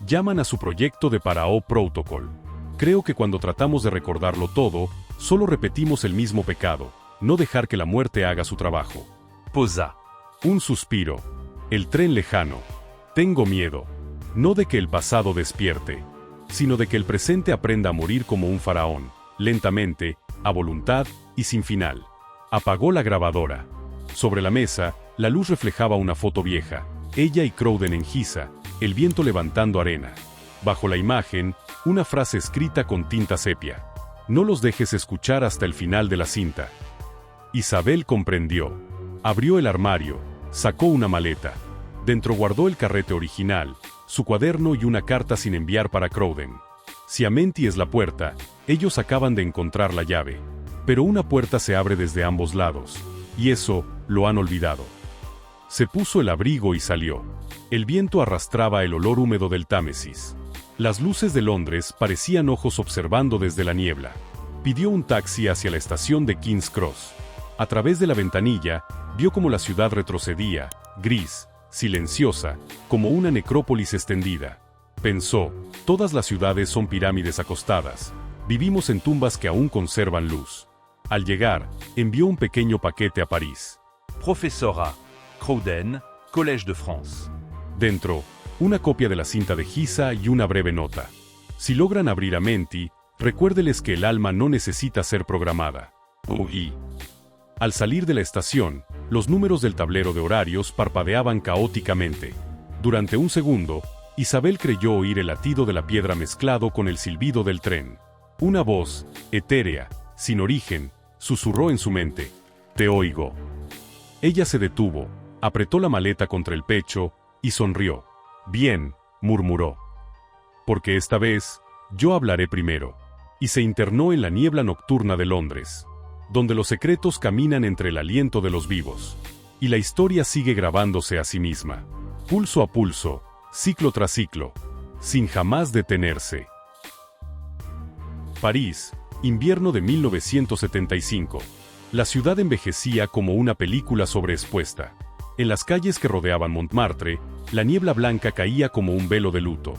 Llaman a su proyecto de Parao Protocol. Creo que cuando tratamos de recordarlo todo, solo repetimos el mismo pecado, no dejar que la muerte haga su trabajo. Posa. Un suspiro. El tren lejano. Tengo miedo. No de que el pasado despierte, sino de que el presente aprenda a morir como un faraón, lentamente, a voluntad y sin final. Apagó la grabadora. Sobre la mesa, la luz reflejaba una foto vieja, ella y Crowden en Giza, el viento levantando arena. Bajo la imagen, una frase escrita con tinta sepia. No los dejes escuchar hasta el final de la cinta. Isabel comprendió. Abrió el armario, sacó una maleta. Dentro guardó el carrete original, su cuaderno y una carta sin enviar para Crowden. Si Amenti es la puerta, ellos acaban de encontrar la llave. Pero una puerta se abre desde ambos lados, y eso lo han olvidado. Se puso el abrigo y salió. El viento arrastraba el olor húmedo del Támesis. Las luces de Londres parecían ojos observando desde la niebla. Pidió un taxi hacia la estación de King's Cross. A través de la ventanilla, vio cómo la ciudad retrocedía, gris, silenciosa, como una necrópolis extendida. Pensó, todas las ciudades son pirámides acostadas. Vivimos en tumbas que aún conservan luz. Al llegar, envió un pequeño paquete a París. Professeur Crowden, Collège de France. Dentro, una copia de la cinta de Giza y una breve nota. Si logran abrir a Amenti, recuérdeles que el alma no necesita ser programada. Uy. Al salir de la estación, los números del tablero de horarios parpadeaban caóticamente. Durante un segundo, Isabel creyó oír el latido de la piedra mezclado con el silbido del tren. Una voz, etérea, sin origen, susurró en su mente. «Te oigo». Ella se detuvo, apretó la maleta contra el pecho y sonrió. «Bien», murmuró. «Porque esta vez, yo hablaré primero». Y se internó en la niebla nocturna de Londres, donde los secretos caminan entre el aliento de los vivos. Y la historia sigue grabándose a sí misma, pulso a pulso, ciclo tras ciclo, sin jamás detenerse. París, invierno de 1975. La ciudad envejecía como una película sobreexpuesta. En las calles que rodeaban Montmartre, la niebla blanca caía como un velo de luto.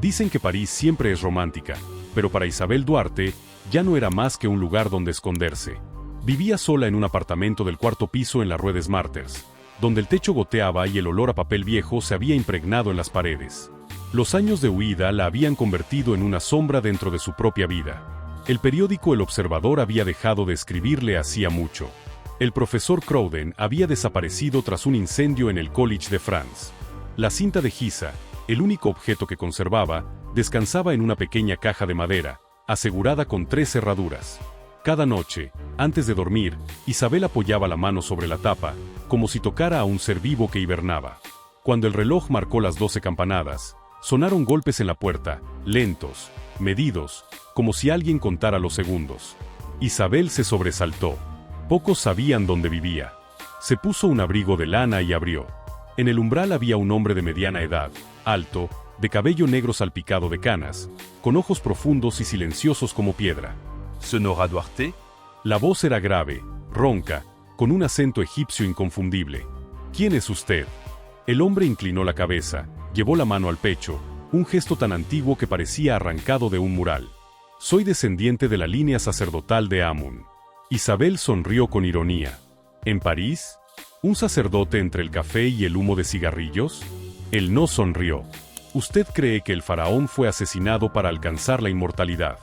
Dicen que París siempre es romántica, pero para Isabel Duarte, ya no era más que un lugar donde esconderse. Vivía sola en un apartamento del cuarto piso en la Rue des Martyrs, donde el techo goteaba y el olor a papel viejo se había impregnado en las paredes. Los años de huida la habían convertido en una sombra dentro de su propia vida. El periódico El Observador había dejado de escribirle hacía mucho. El profesor Crowden había desaparecido tras un incendio en el College de France. La cinta de Giza, el único objeto que conservaba, descansaba en una pequeña caja de madera, asegurada con 3 cerraduras. Cada noche, antes de dormir, Isabel apoyaba la mano sobre la tapa, como si tocara a un ser vivo que hibernaba. Cuando el reloj marcó las 12 campanadas, sonaron golpes en la puerta, lentos, medidos, como si alguien contara los segundos. Isabel se sobresaltó. Pocos sabían dónde vivía. Se puso un abrigo de lana y abrió. En el umbral había un hombre de mediana edad, alto, de cabello negro salpicado de canas, con ojos profundos y silenciosos como piedra. Sonora Duarte. La voz era grave, ronca, con un acento egipcio inconfundible. ¿Quién es usted? El hombre inclinó la cabeza, llevó la mano al pecho, un gesto tan antiguo que parecía arrancado de un mural. Soy descendiente de la línea sacerdotal de Amun. Isabel sonrió con ironía. ¿En París? ¿Un sacerdote entre el café y el humo de cigarrillos? Él no sonrió. Usted cree que el faraón fue asesinado para alcanzar la inmortalidad.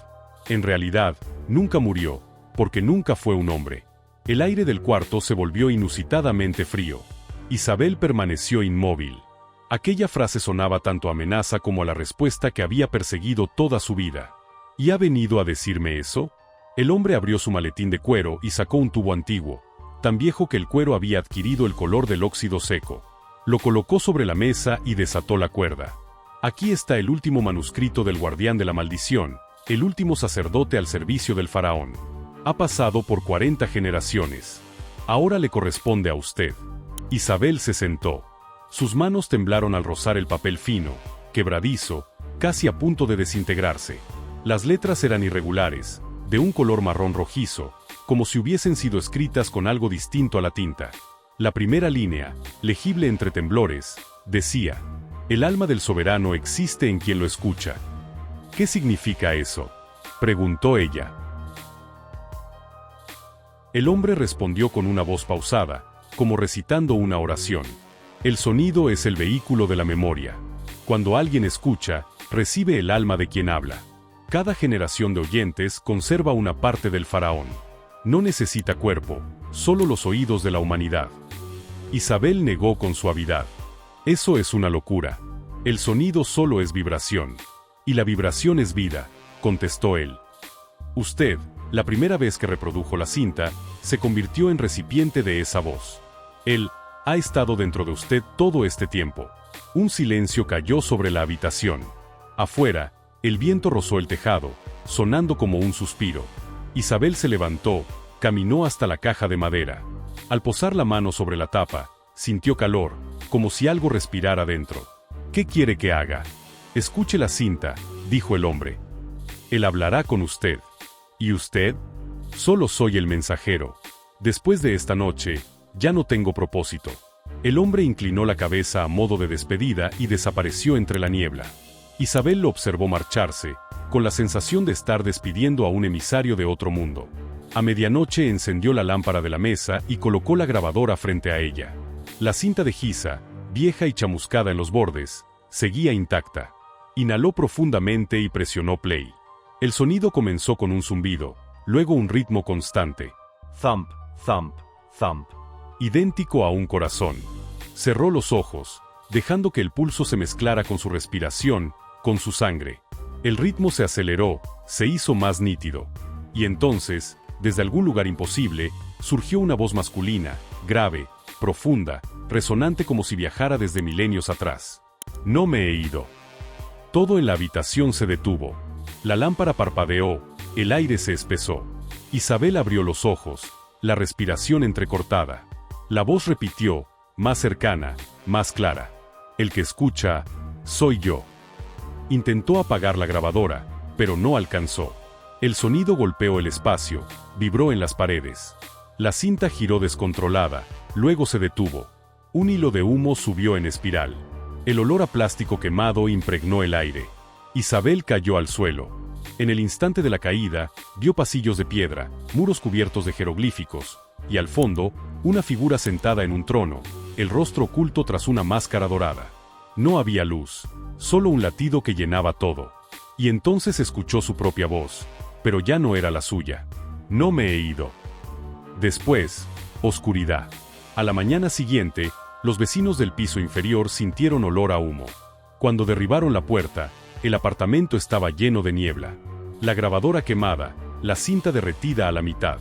En realidad, nunca murió, porque nunca fue un hombre. El aire del cuarto se volvió inusitadamente frío. Isabel permaneció inmóvil. Aquella frase sonaba tanto a amenaza como a la respuesta que había perseguido toda su vida. ¿Y ha venido a decirme eso? El hombre abrió su maletín de cuero y sacó un tubo antiguo, tan viejo que el cuero había adquirido el color del óxido seco. Lo colocó sobre la mesa y desató la cuerda. Aquí está el último manuscrito del guardián de la maldición, el último sacerdote al servicio del faraón. Ha pasado por 40 generaciones. Ahora le corresponde a usted. Isabel se sentó. Sus manos temblaron al rozar el papel fino, quebradizo, casi a punto de desintegrarse. Las letras eran irregulares, de un color marrón rojizo, como si hubiesen sido escritas con algo distinto a la tinta. La primera línea, legible entre temblores, decía: «El alma del soberano existe en quien lo escucha». «¿Qué significa eso?», preguntó ella. El hombre respondió con una voz pausada, como recitando una oración. «El sonido es el vehículo de la memoria. Cuando alguien escucha, recibe el alma de quien habla. Cada generación de oyentes conserva una parte del faraón. No necesita cuerpo, solo los oídos de la humanidad». Isabel negó con suavidad. «Eso es una locura. El sonido solo es vibración. Y la vibración es vida, contestó él. Usted, la primera vez que reprodujo la cinta, se convirtió en recipiente de esa voz. Él ha estado dentro de usted todo este tiempo. Un silencio cayó sobre la habitación. Afuera, el viento rozó el tejado, sonando como un suspiro. Isabel se levantó, caminó hasta la caja de madera. Al posar la mano sobre la tapa, sintió calor, como si algo respirara dentro. ¿Qué quiere que haga? Escuche la cinta, dijo el hombre. Él hablará con usted. ¿Y usted? Solo soy el mensajero. Después de esta noche, ya no tengo propósito. El hombre inclinó la cabeza a modo de despedida y desapareció entre la niebla. Isabel lo observó marcharse, con la sensación de estar despidiendo a un emisario de otro mundo. A medianoche encendió la lámpara de la mesa y colocó la grabadora frente a ella. La cinta de Giza, vieja y chamuscada en los bordes, seguía intacta. Inhaló profundamente y presionó play. El sonido comenzó con un zumbido, luego un ritmo constante. Thump, thump, thump. Idéntico a un corazón. Cerró los ojos, dejando que el pulso se mezclara con su respiración, con su sangre. El ritmo se aceleró, se hizo más nítido. Y entonces, desde algún lugar imposible, surgió una voz masculina, grave, profunda, resonante como si viajara desde milenios atrás. No me he ido. Todo en la habitación se detuvo. La lámpara parpadeó, el aire se espesó. Isabel abrió los ojos, la respiración entrecortada. La voz repitió, más cercana, más clara. El que escucha, soy yo. Intentó apagar la grabadora, pero no alcanzó. El sonido golpeó el espacio, vibró en las paredes. La cinta giró descontrolada, luego se detuvo. Un hilo de humo subió en espiral. El olor a plástico quemado impregnó el aire. Isabel cayó al suelo. En el instante de la caída, vio pasillos de piedra, muros cubiertos de jeroglíficos, y al fondo, una figura sentada en un trono, el rostro oculto tras una máscara dorada. No había luz, solo un latido que llenaba todo. Y entonces escuchó su propia voz, pero ya no era la suya. No me he ido. Después, oscuridad. A la mañana siguiente, los vecinos del piso inferior sintieron olor a humo. Cuando derribaron la puerta, el apartamento estaba lleno de niebla. La grabadora quemada, la cinta derretida a la mitad.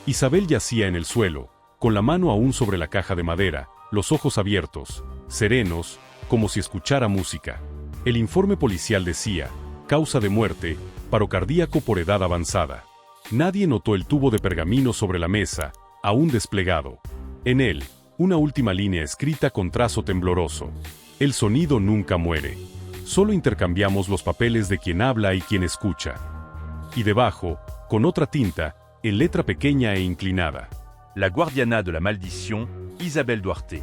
Isabel yacía en el suelo, con la mano aún sobre la caja de madera, los ojos abiertos, serenos, como si escuchara música. El informe policial decía, causa de muerte, paro cardíaco por edad avanzada. Nadie notó el tubo de pergamino sobre la mesa, aún desplegado. En él, una última línea escrita con trazo tembloroso. El sonido nunca muere. Solo intercambiamos los papeles de quien habla y quien escucha. Y debajo, con otra tinta, en letra pequeña e inclinada. La guardiana de la maldición, Isabel Duarte.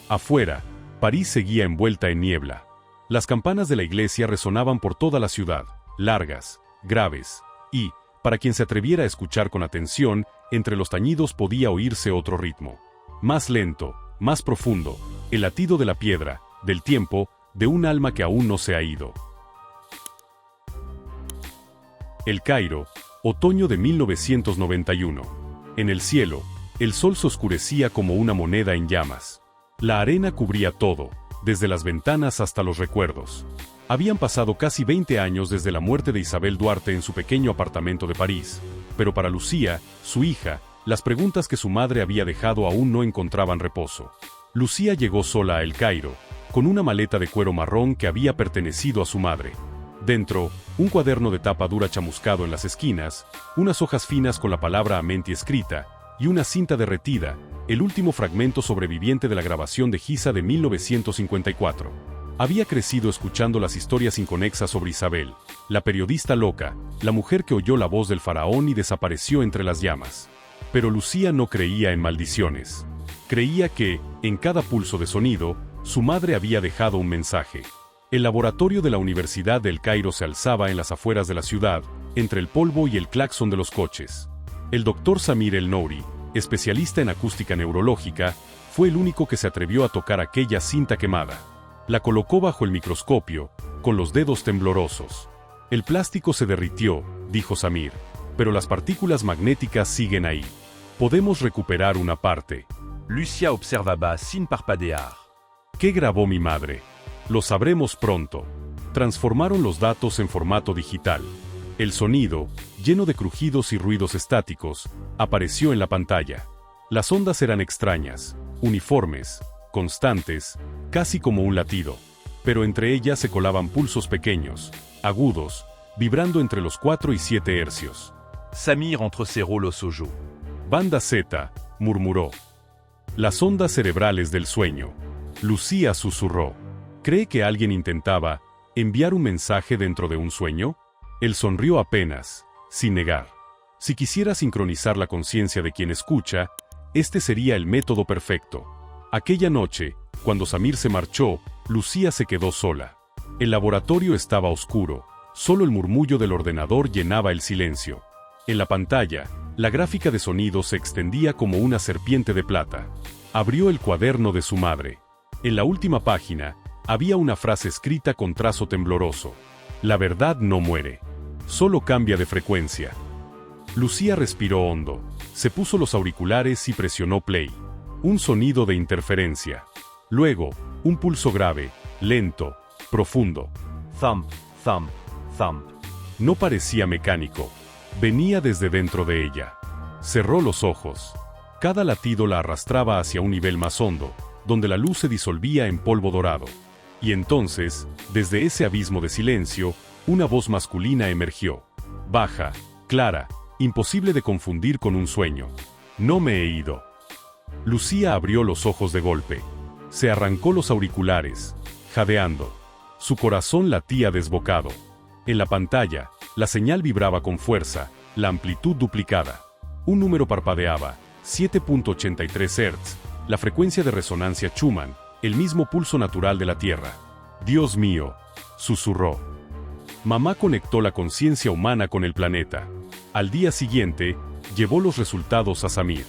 Afuera, París seguía envuelta en niebla. Las campanas de la iglesia resonaban por toda la ciudad, largas, graves, y, para quien se atreviera a escuchar con atención, entre los tañidos podía oírse otro ritmo. Más lento, más profundo, el latido de la piedra, del tiempo, de un alma que aún no se ha ido. El Cairo, otoño de 1991. En el cielo, el sol se oscurecía como una moneda en llamas. La arena cubría todo, desde las ventanas hasta los recuerdos. Habían pasado casi 20 años desde la muerte de Isabel Duarte en su pequeño apartamento de París, pero para Lucía, su hija, las preguntas que su madre había dejado aún no encontraban reposo. Lucía llegó sola a El Cairo, con una maleta de cuero marrón que había pertenecido a su madre. Dentro, un cuaderno de tapa dura chamuscado en las esquinas, unas hojas finas con la palabra Amenti escrita, y una cinta derretida, el último fragmento sobreviviente de la grabación de Giza de 1954. Había crecido escuchando las historias inconexas sobre Isabel, la periodista loca, la mujer que oyó la voz del faraón y desapareció entre las llamas. Pero Lucía no creía en maldiciones. Creía que, en cada pulso de sonido, su madre había dejado un mensaje. El laboratorio de la Universidad del Cairo se alzaba en las afueras de la ciudad, entre el polvo y el claxon de los coches. El doctor Samir El Nouri, especialista en acústica neurológica, fue el único que se atrevió a tocar aquella cinta quemada. La colocó bajo el microscopio, con los dedos temblorosos. El plástico se derritió, dijo Samir, pero las partículas magnéticas siguen ahí. Podemos recuperar una parte. Lucia observaba sin parpadear. ¿Qué grabó mi madre? Lo sabremos pronto. Transformaron los datos en formato digital. El sonido, lleno de crujidos y ruidos estáticos, apareció en la pantalla. Las ondas eran extrañas, uniformes, constantes, casi como un latido. Pero entre ellas se colaban pulsos pequeños, agudos, vibrando entre los 4 y 7 hercios. Samir entreserró los ojos. Banda Z, murmuró. Las ondas cerebrales del sueño. Lucía susurró. ¿Cree que alguien intentaba enviar un mensaje dentro de un sueño? Él sonrió apenas, sin negar. Si quisiera sincronizar la conciencia de quien escucha, este sería el método perfecto. Aquella noche, cuando Samir se marchó, Lucía se quedó sola. El laboratorio estaba oscuro, solo el murmullo del ordenador llenaba el silencio. En la pantalla, la gráfica de sonido se extendía como una serpiente de plata. Abrió el cuaderno de su madre. En la última página, había una frase escrita con trazo tembloroso. La verdad no muere, solo cambia de frecuencia. Lucía respiró hondo, se puso los auriculares y presionó play. Un sonido de interferencia. Luego, un pulso grave, lento, profundo. Thump, thump, thump. No parecía mecánico. Venía desde dentro de ella. Cerró los ojos. Cada latido la arrastraba hacia un nivel más hondo, donde la luz se disolvía en polvo dorado. Y entonces, desde ese abismo de silencio, una voz masculina emergió. Baja, clara, imposible de confundir con un sueño. No me he ido. Lucía abrió los ojos de golpe. Se arrancó los auriculares, jadeando. Su corazón latía desbocado. En la pantalla, la señal vibraba con fuerza, la amplitud duplicada. Un número parpadeaba, 7.83 Hz, la frecuencia de resonancia Schumann, el mismo pulso natural de la Tierra. Dios mío, susurró. Mamá conectó la conciencia humana con el planeta. Al día siguiente, llevó los resultados a Samir.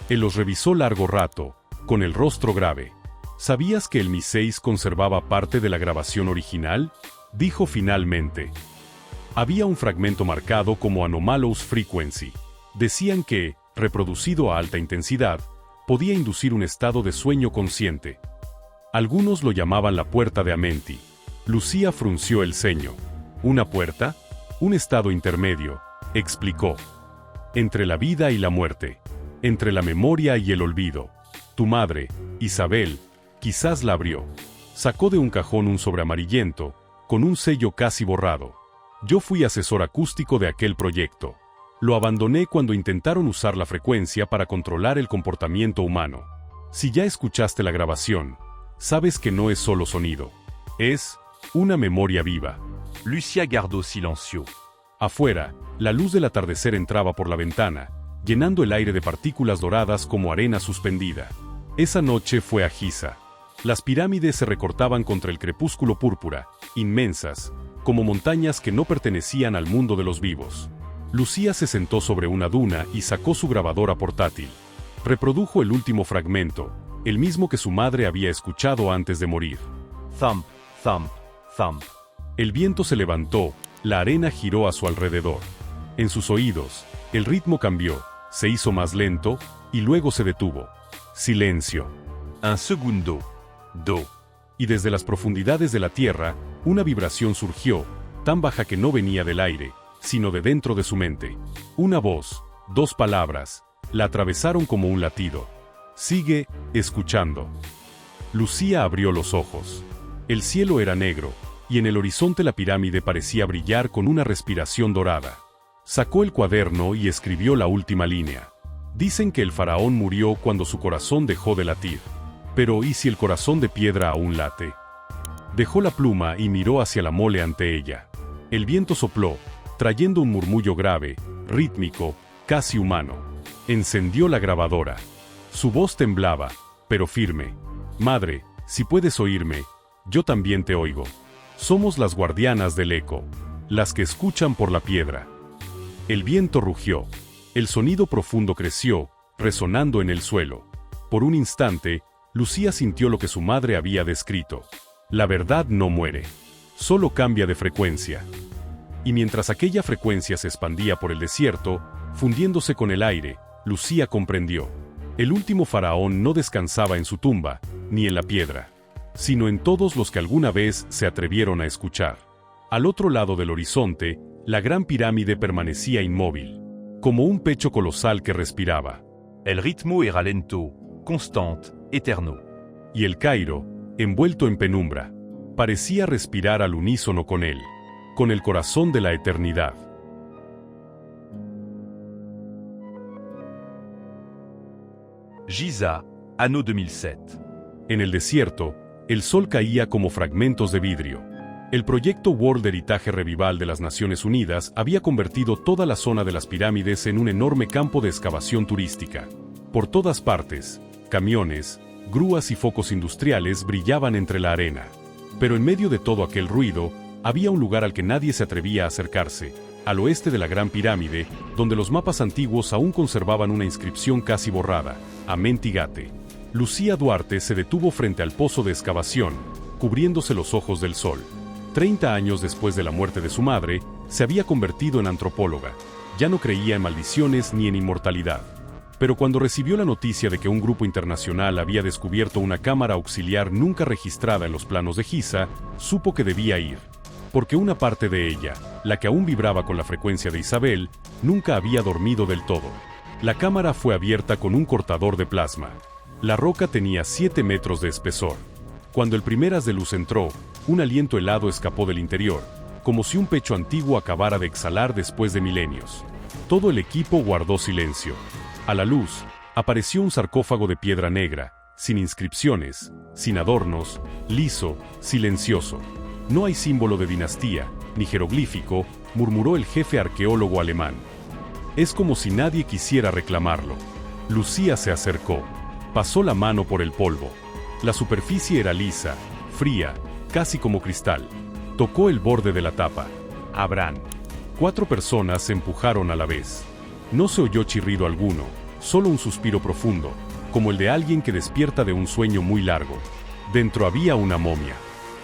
Él los revisó largo rato, con el rostro grave. ¿Sabías que el Mi 6 conservaba parte de la grabación original? Dijo finalmente. Había un fragmento marcado como Anomalous Frequency. Decían que, reproducido a alta intensidad, podía inducir un estado de sueño consciente. Algunos lo llamaban la puerta de Amenti. Lucía frunció el ceño. ¿Una puerta? Un estado intermedio, explicó. Entre la vida y la muerte. Entre la memoria y el olvido. Tu madre, Isabel, quizás la abrió. Sacó de un cajón un sobre amarillento, con un sello casi borrado. Yo fui asesor acústico de aquel proyecto. Lo abandoné cuando intentaron usar la frecuencia para controlar el comportamiento humano. Si ya escuchaste la grabación, sabes que no es solo sonido. Es una memoria viva. Lucía guardó silencio. Afuera, la luz del atardecer entraba por la ventana, llenando el aire de partículas doradas como arena suspendida. Esa noche fue a Giza. Las pirámides se recortaban contra el crepúsculo púrpura, inmensas, como montañas que no pertenecían al mundo de los vivos. Lucía se sentó sobre una duna y sacó su grabadora portátil. Reprodujo el último fragmento, el mismo que su madre había escuchado antes de morir. Thump, thump, thump. El viento se levantó, la arena giró a su alrededor. En sus oídos, el ritmo cambió, se hizo más lento, y luego se detuvo. Silencio. Un segundo. Do. Y desde las profundidades de la tierra, una vibración surgió, tan baja que no venía del aire, sino de dentro de su mente. Una voz, 2 palabras, la atravesaron como un latido. Sigue escuchando. Lucía abrió los ojos. El cielo era negro, y en el horizonte la pirámide parecía brillar con una respiración dorada. Sacó el cuaderno y escribió la última línea. Dicen que el faraón murió cuando su corazón dejó de latir. Pero ¿y si el corazón de piedra aún late? Dejó la pluma y miró hacia la mole ante ella. El viento sopló, trayendo un murmullo grave, rítmico, casi humano. Encendió la grabadora. Su voz temblaba, pero firme. Madre, si puedes oírme, yo también te oigo. Somos las guardianas del eco, las que escuchan por la piedra. El viento rugió. El sonido profundo creció, resonando en el suelo. Por un instante, Lucía sintió lo que su madre había descrito. La verdad no muere, solo cambia de frecuencia. Y mientras aquella frecuencia se expandía por el desierto, fundiéndose con el aire, Lucía comprendió. El último faraón no descansaba en su tumba, ni en la piedra. sino en todos los que alguna vez se atrevieron a escuchar. Al otro lado del horizonte, la gran pirámide permanecía inmóvil, como un pecho colosal que respiraba. El ritmo era lento, constant, eterno. Y el Cairo, envuelto en penumbra, parecía respirar al unísono con él, con el corazón de la eternidad. Giza, anno 2007. En el desierto, el sol caía como fragmentos de vidrio. El proyecto World Heritage Revival de las Naciones Unidas había convertido toda la zona de las pirámides en un enorme campo de excavación turística. Por todas partes, camiones, grúas y focos industriales brillaban entre la arena. Pero en medio de todo aquel ruido, había un lugar al que nadie se atrevía a acercarse, al oeste de la Gran Pirámide, donde los mapas antiguos aún conservaban una inscripción casi borrada, Amentigate. Lucía Duarte se detuvo frente al pozo de excavación, cubriéndose los ojos del sol. 30 años después de la muerte de su madre, se había convertido en antropóloga. Ya no creía en maldiciones ni en inmortalidad. Pero cuando recibió la noticia de que un grupo internacional había descubierto una cámara auxiliar nunca registrada en los planos de Giza, supo que debía ir. Porque una parte de ella, la que aún vibraba con la frecuencia de Isabel, nunca había dormido del todo. La cámara fue abierta con un cortador de plasma. La roca tenía 7 metros de espesor. Cuando el primer haz de luz entró, un aliento helado escapó del interior, como si un pecho antiguo acabara de exhalar después de milenios. Todo el equipo guardó silencio. A la luz, apareció un sarcófago de piedra negra, sin inscripciones, sin adornos, liso, silencioso. No hay símbolo de dinastía, ni jeroglífico, murmuró el jefe arqueólogo alemán. Es como si nadie quisiera reclamarlo. Lucía se acercó. Pasó la mano por el polvo. La superficie era lisa, fría, casi como cristal. Tocó el borde de la tapa. Abraham. 4 personas se empujaron a la vez. No se oyó chirrido alguno, solo un suspiro profundo, como el de alguien que despierta de un sueño muy largo. Dentro había una momia.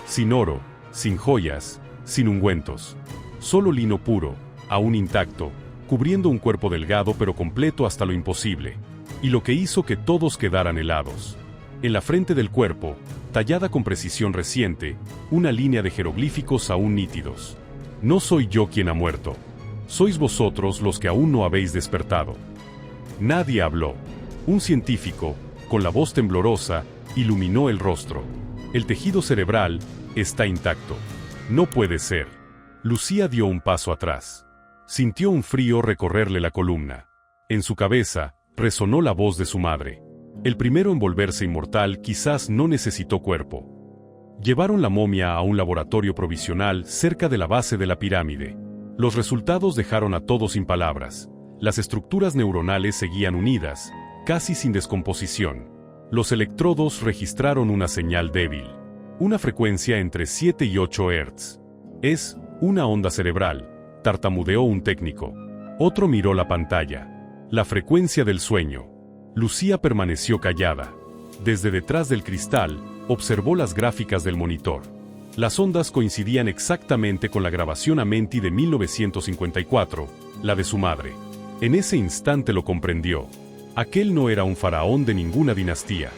Sin oro, sin joyas, sin ungüentos. Solo lino puro, aún intacto, cubriendo un cuerpo delgado pero completo hasta lo imposible. Y lo que hizo que todos quedaran helados. En la frente del cuerpo, tallada con precisión reciente, una línea de jeroglíficos aún nítidos. No soy yo quien ha muerto. Sois vosotros los que aún no habéis despertado. Nadie habló. Un científico, con la voz temblorosa, iluminó el rostro. El tejido cerebral está intacto. No puede ser. Lucía dio un paso atrás. Sintió un frío recorrerle la columna. En su cabeza, resonó la voz de su madre. El primero en volverse inmortal quizás no necesitó cuerpo. Llevaron la momia a un laboratorio provisional cerca de la base de la pirámide. Los resultados dejaron a todos sin palabras. Las estructuras neuronales seguían unidas, casi sin descomposición. Los electrodos registraron una señal débil. Una frecuencia entre 7 y 8 Hz. Es una onda cerebral, tartamudeó un técnico. Otro miró la pantalla. La frecuencia del sueño. Lucía permaneció callada. Desde detrás del cristal, observó las gráficas del monitor. Las ondas coincidían exactamente con la grabación Amenti de 1954, la de su madre. En ese instante lo comprendió. Aquel no era un faraón de ninguna dinastía.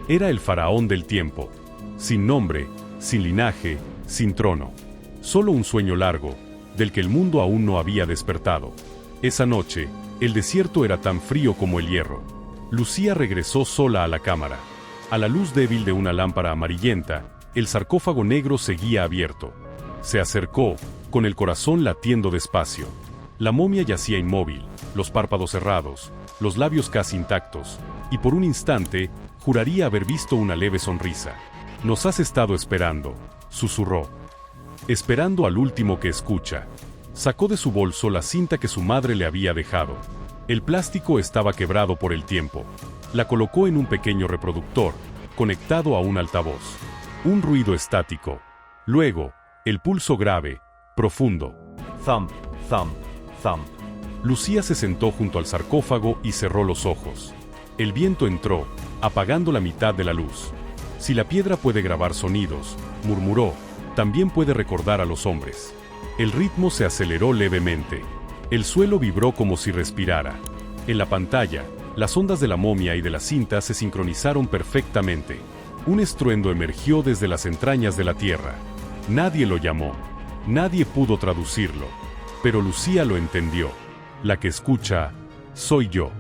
Era el faraón del tiempo. Sin nombre, sin linaje, sin trono. Solo un sueño largo, del que el mundo aún no había despertado. Esa noche, el desierto era tan frío como el hierro. Lucía regresó sola a la cámara. A la luz débil de una lámpara amarillenta, el sarcófago negro seguía abierto. Se acercó, con el corazón latiendo despacio. La momia yacía inmóvil, los párpados cerrados, los labios casi intactos, y por un instante, juraría haber visto una leve sonrisa. «Nos has estado esperando», susurró. Esperando al último que escucha. Sacó de su bolso la cinta que su madre le había dejado. El plástico estaba quebrado por el tiempo. La colocó en un pequeño reproductor, conectado a un altavoz. Un ruido estático. Luego, el pulso grave, profundo. Thump, thump, thump. Lucía se sentó junto al sarcófago y cerró los ojos. El viento entró, apagando la mitad de la luz. Si la piedra puede grabar sonidos, murmuró, también puede recordar a los hombres. El ritmo se aceleró levemente. El suelo vibró como si respirara. En la pantalla, las ondas de la momia y de la cinta se sincronizaron perfectamente. Un estruendo emergió desde las entrañas de la tierra. Nadie lo llamó. Nadie pudo traducirlo. Pero Lucía lo entendió. La que escucha, soy yo.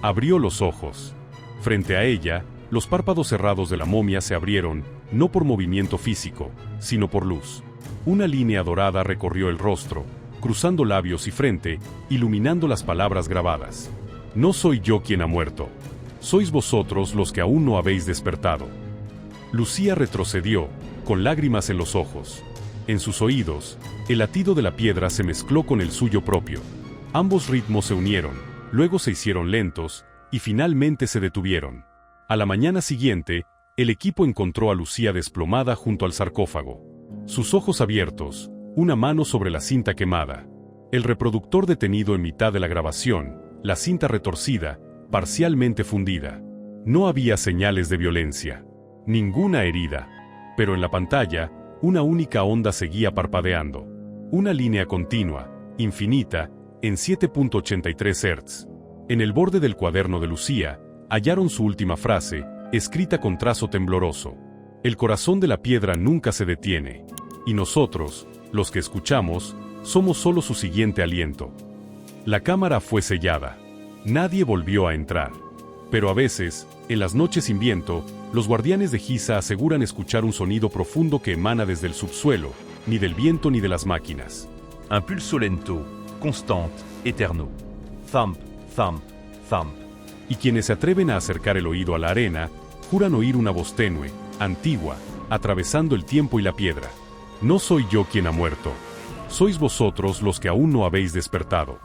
Abrió los ojos. Frente a ella, los párpados cerrados de la momia se abrieron, no por movimiento físico, sino por luz. Una línea dorada recorrió el rostro, cruzando labios y frente, iluminando las palabras grabadas. No soy yo quien ha muerto. Sois vosotros los que aún no habéis despertado. Lucía retrocedió, con lágrimas en los ojos. En sus oídos, el latido de la piedra se mezcló con el suyo propio. Ambos ritmos se unieron, luego se hicieron lentos, y finalmente se detuvieron. A la mañana siguiente, el equipo encontró a Lucía desplomada junto al sarcófago. Sus ojos abiertos, una mano sobre la cinta quemada. El reproductor detenido en mitad de la grabación, la cinta retorcida, parcialmente fundida. No había señales de violencia. Ninguna herida. Pero en la pantalla, una única onda seguía parpadeando. Una línea continua, infinita, en 7.83 Hz. En el borde del cuaderno de Lucía, hallaron su última frase, escrita con trazo tembloroso. El corazón de la piedra nunca se detiene. Y nosotros, los que escuchamos, somos solo su siguiente aliento. La cámara fue sellada. Nadie volvió a entrar. Pero a veces, en las noches sin viento, los guardianes de Giza aseguran escuchar un sonido profundo que emana desde el subsuelo, ni del viento ni de las máquinas. Un pulso lento, constant, eterno. Thump, thump, thump. Y quienes se atreven a acercar el oído a la arena, juran oír una voz tenue, antigua, atravesando el tiempo y la piedra. No soy yo quien ha muerto. Sois vosotros los que aún no habéis despertado.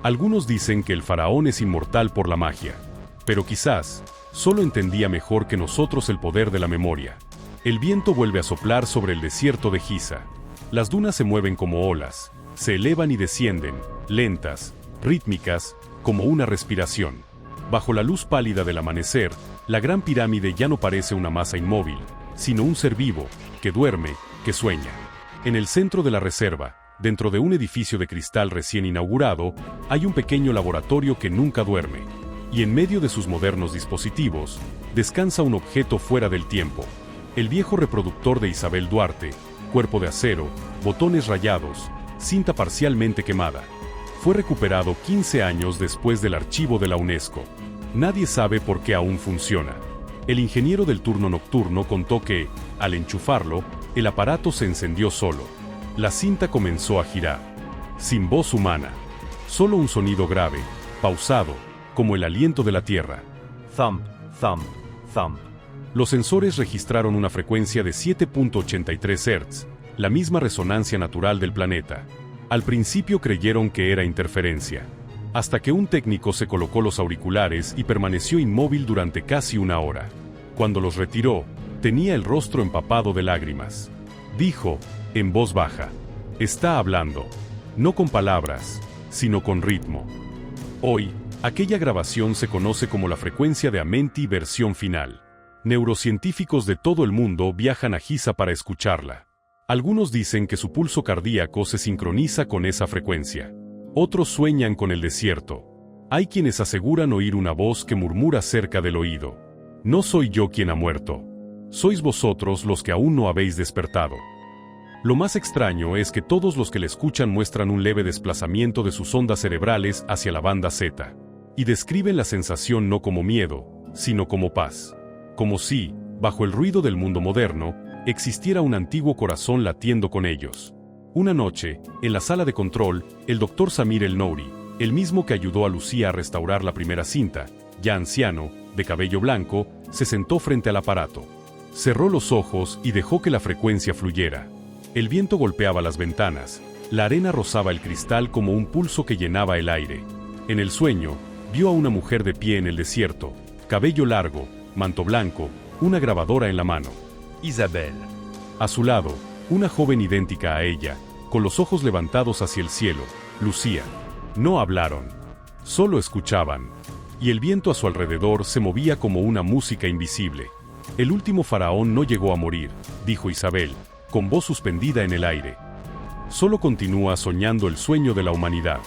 Algunos dicen que el faraón es inmortal por la magia, pero quizás solo entendía mejor que nosotros el poder de la memoria. El viento vuelve a soplar sobre el desierto de Giza. Las dunas se mueven como olas, se elevan y descienden, lentas, rítmicas, como una respiración. Bajo la luz pálida del amanecer, la gran pirámide ya no parece una masa inmóvil, sino un ser vivo, que duerme, que sueña. En el centro de la reserva, dentro de un edificio de cristal recién inaugurado, hay un pequeño laboratorio que nunca duerme. Y en medio de sus modernos dispositivos, descansa un objeto fuera del tiempo. El viejo reproductor de Isabel Duarte, cuerpo de acero, botones rayados, cinta parcialmente quemada. Fue recuperado 15 años después del archivo de la UNESCO. Nadie sabe por qué aún funciona. El ingeniero del turno nocturno contó que, al enchufarlo, el aparato se encendió solo. La cinta comenzó a girar. Sin voz humana. Solo un sonido grave, pausado, como el aliento de la tierra. Thump, thump, thump. Los sensores registraron una frecuencia de 7.83 Hz, la misma resonancia natural del planeta. Al principio creyeron que era interferencia, hasta que un técnico se colocó los auriculares y permaneció inmóvil durante casi una hora. Cuando los retiró, tenía el rostro empapado de lágrimas. Dijo, en voz baja, está hablando, no con palabras, sino con ritmo. Hoy, aquella grabación se conoce como la frecuencia de Amenti versión final. Neurocientíficos de todo el mundo viajan a Giza para escucharla. Algunos dicen que su pulso cardíaco se sincroniza con esa frecuencia. Otros sueñan con el desierto. Hay quienes aseguran oír una voz que murmura cerca del oído. No soy yo quien ha muerto. Sois vosotros los que aún no habéis despertado. Lo más extraño es que todos los que le escuchan muestran un leve desplazamiento de sus ondas cerebrales hacia la banda Z. Y describen la sensación no como miedo, sino como paz. Como si, bajo el ruido del mundo moderno, existiera un antiguo corazón latiendo con ellos. Una noche, en la sala de control, el Dr. Samir El Nouri, el mismo que ayudó a Lucía a restaurar la primera cinta, ya anciano, de cabello blanco, se sentó frente al aparato. Cerró los ojos y dejó que la frecuencia fluyera. El viento golpeaba las ventanas, la arena rozaba el cristal como un pulso que llenaba el aire. En el sueño, vio a una mujer de pie en el desierto, cabello largo, manto blanco, una grabadora en la mano. Isabelle. A su lado, una joven idéntica a ella, con los ojos levantados hacia el cielo, Lucía. No hablaron, solo escuchaban. Y el viento a su alrededor se movía como una música invisible. El último faraón no llegó a morir, dijo Isabel, con voz suspendida en el aire. Solo continúa soñando el sueño de la humanidad.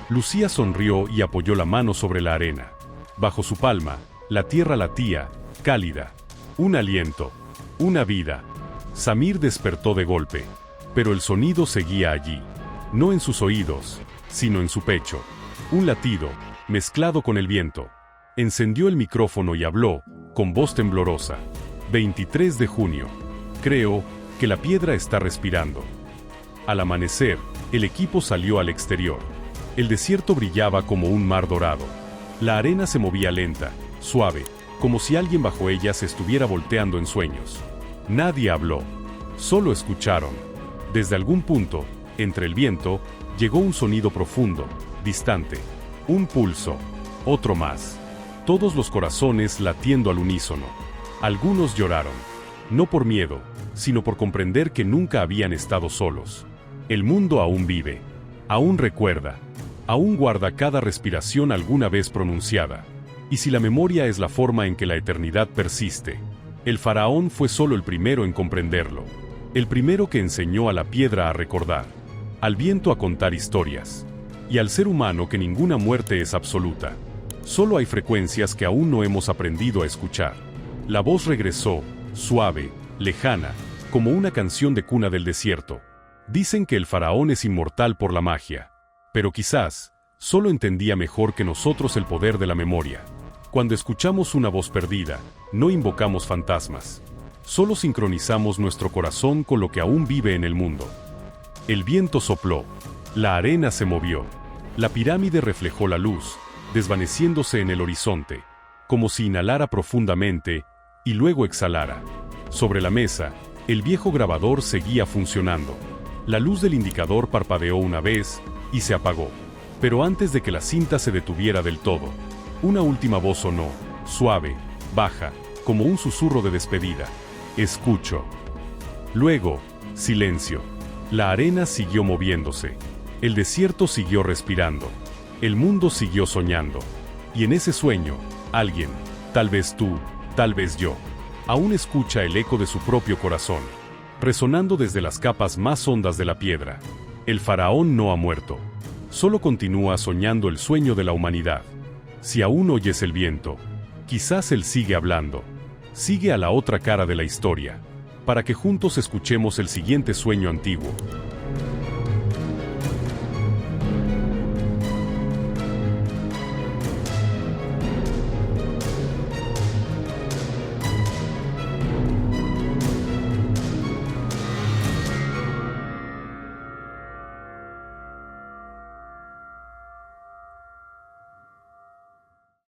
Lucía sonrió y apoyó la mano sobre la arena. Bajo su palma, la tierra latía, cálida. Un aliento, una vida. Samir despertó de golpe, pero el sonido seguía allí, no en sus oídos, sino en su pecho. Un latido, mezclado con el viento. Encendió el micrófono y habló, con voz temblorosa. 23 de junio. Creo que la piedra está respirando. Al amanecer, el equipo salió al exterior. El desierto brillaba como un mar dorado. La arena se movía lenta, suave, como si alguien bajo ella se estuviera volteando en sueños. Nadie habló, solo escucharon. Desde algún punto, entre el viento, llegó un sonido profundo, distante. Un pulso, otro más. Todos los corazones latiendo al unísono. Algunos lloraron, no por miedo, sino por comprender que nunca habían estado solos. El mundo aún vive, aún recuerda, aún guarda cada respiración alguna vez pronunciada. Y si la memoria es la forma en que la eternidad persiste, el faraón fue solo el primero en comprenderlo. El primero que enseñó a la piedra a recordar, al viento a contar historias, y al ser humano que ninguna muerte es absoluta. Solo hay frecuencias que aún no hemos aprendido a escuchar. La voz regresó, suave, lejana, como una canción de cuna del desierto. Dicen que el faraón es inmortal por la magia, pero quizás solo entendía mejor que nosotros el poder de la memoria. Cuando escuchamos una voz perdida, no invocamos fantasmas. Solo sincronizamos nuestro corazón con lo que aún vive en el mundo. El viento sopló, la arena se movió, la pirámide reflejó la luz, desvaneciéndose en el horizonte, como si inhalara profundamente y luego exhalara. Sobre la mesa, el viejo grabador seguía funcionando. La luz del indicador parpadeó una vez y se apagó. Pero antes de que la cinta se detuviera del todo, una última voz sonó, suave, baja, como un susurro de despedida. Escucho. Luego, silencio. La arena siguió moviéndose. El desierto siguió respirando. El mundo siguió soñando. Y en ese sueño, alguien, tal vez tú, tal vez yo, aún escucha el eco de su propio corazón, resonando desde las capas más hondas de la piedra. El faraón no ha muerto. Solo continúa soñando el sueño de la humanidad. Si aún oyes el viento, quizás él sigue hablando. Sigue a la otra cara de la historia, para que juntos escuchemos el siguiente sueño antiguo.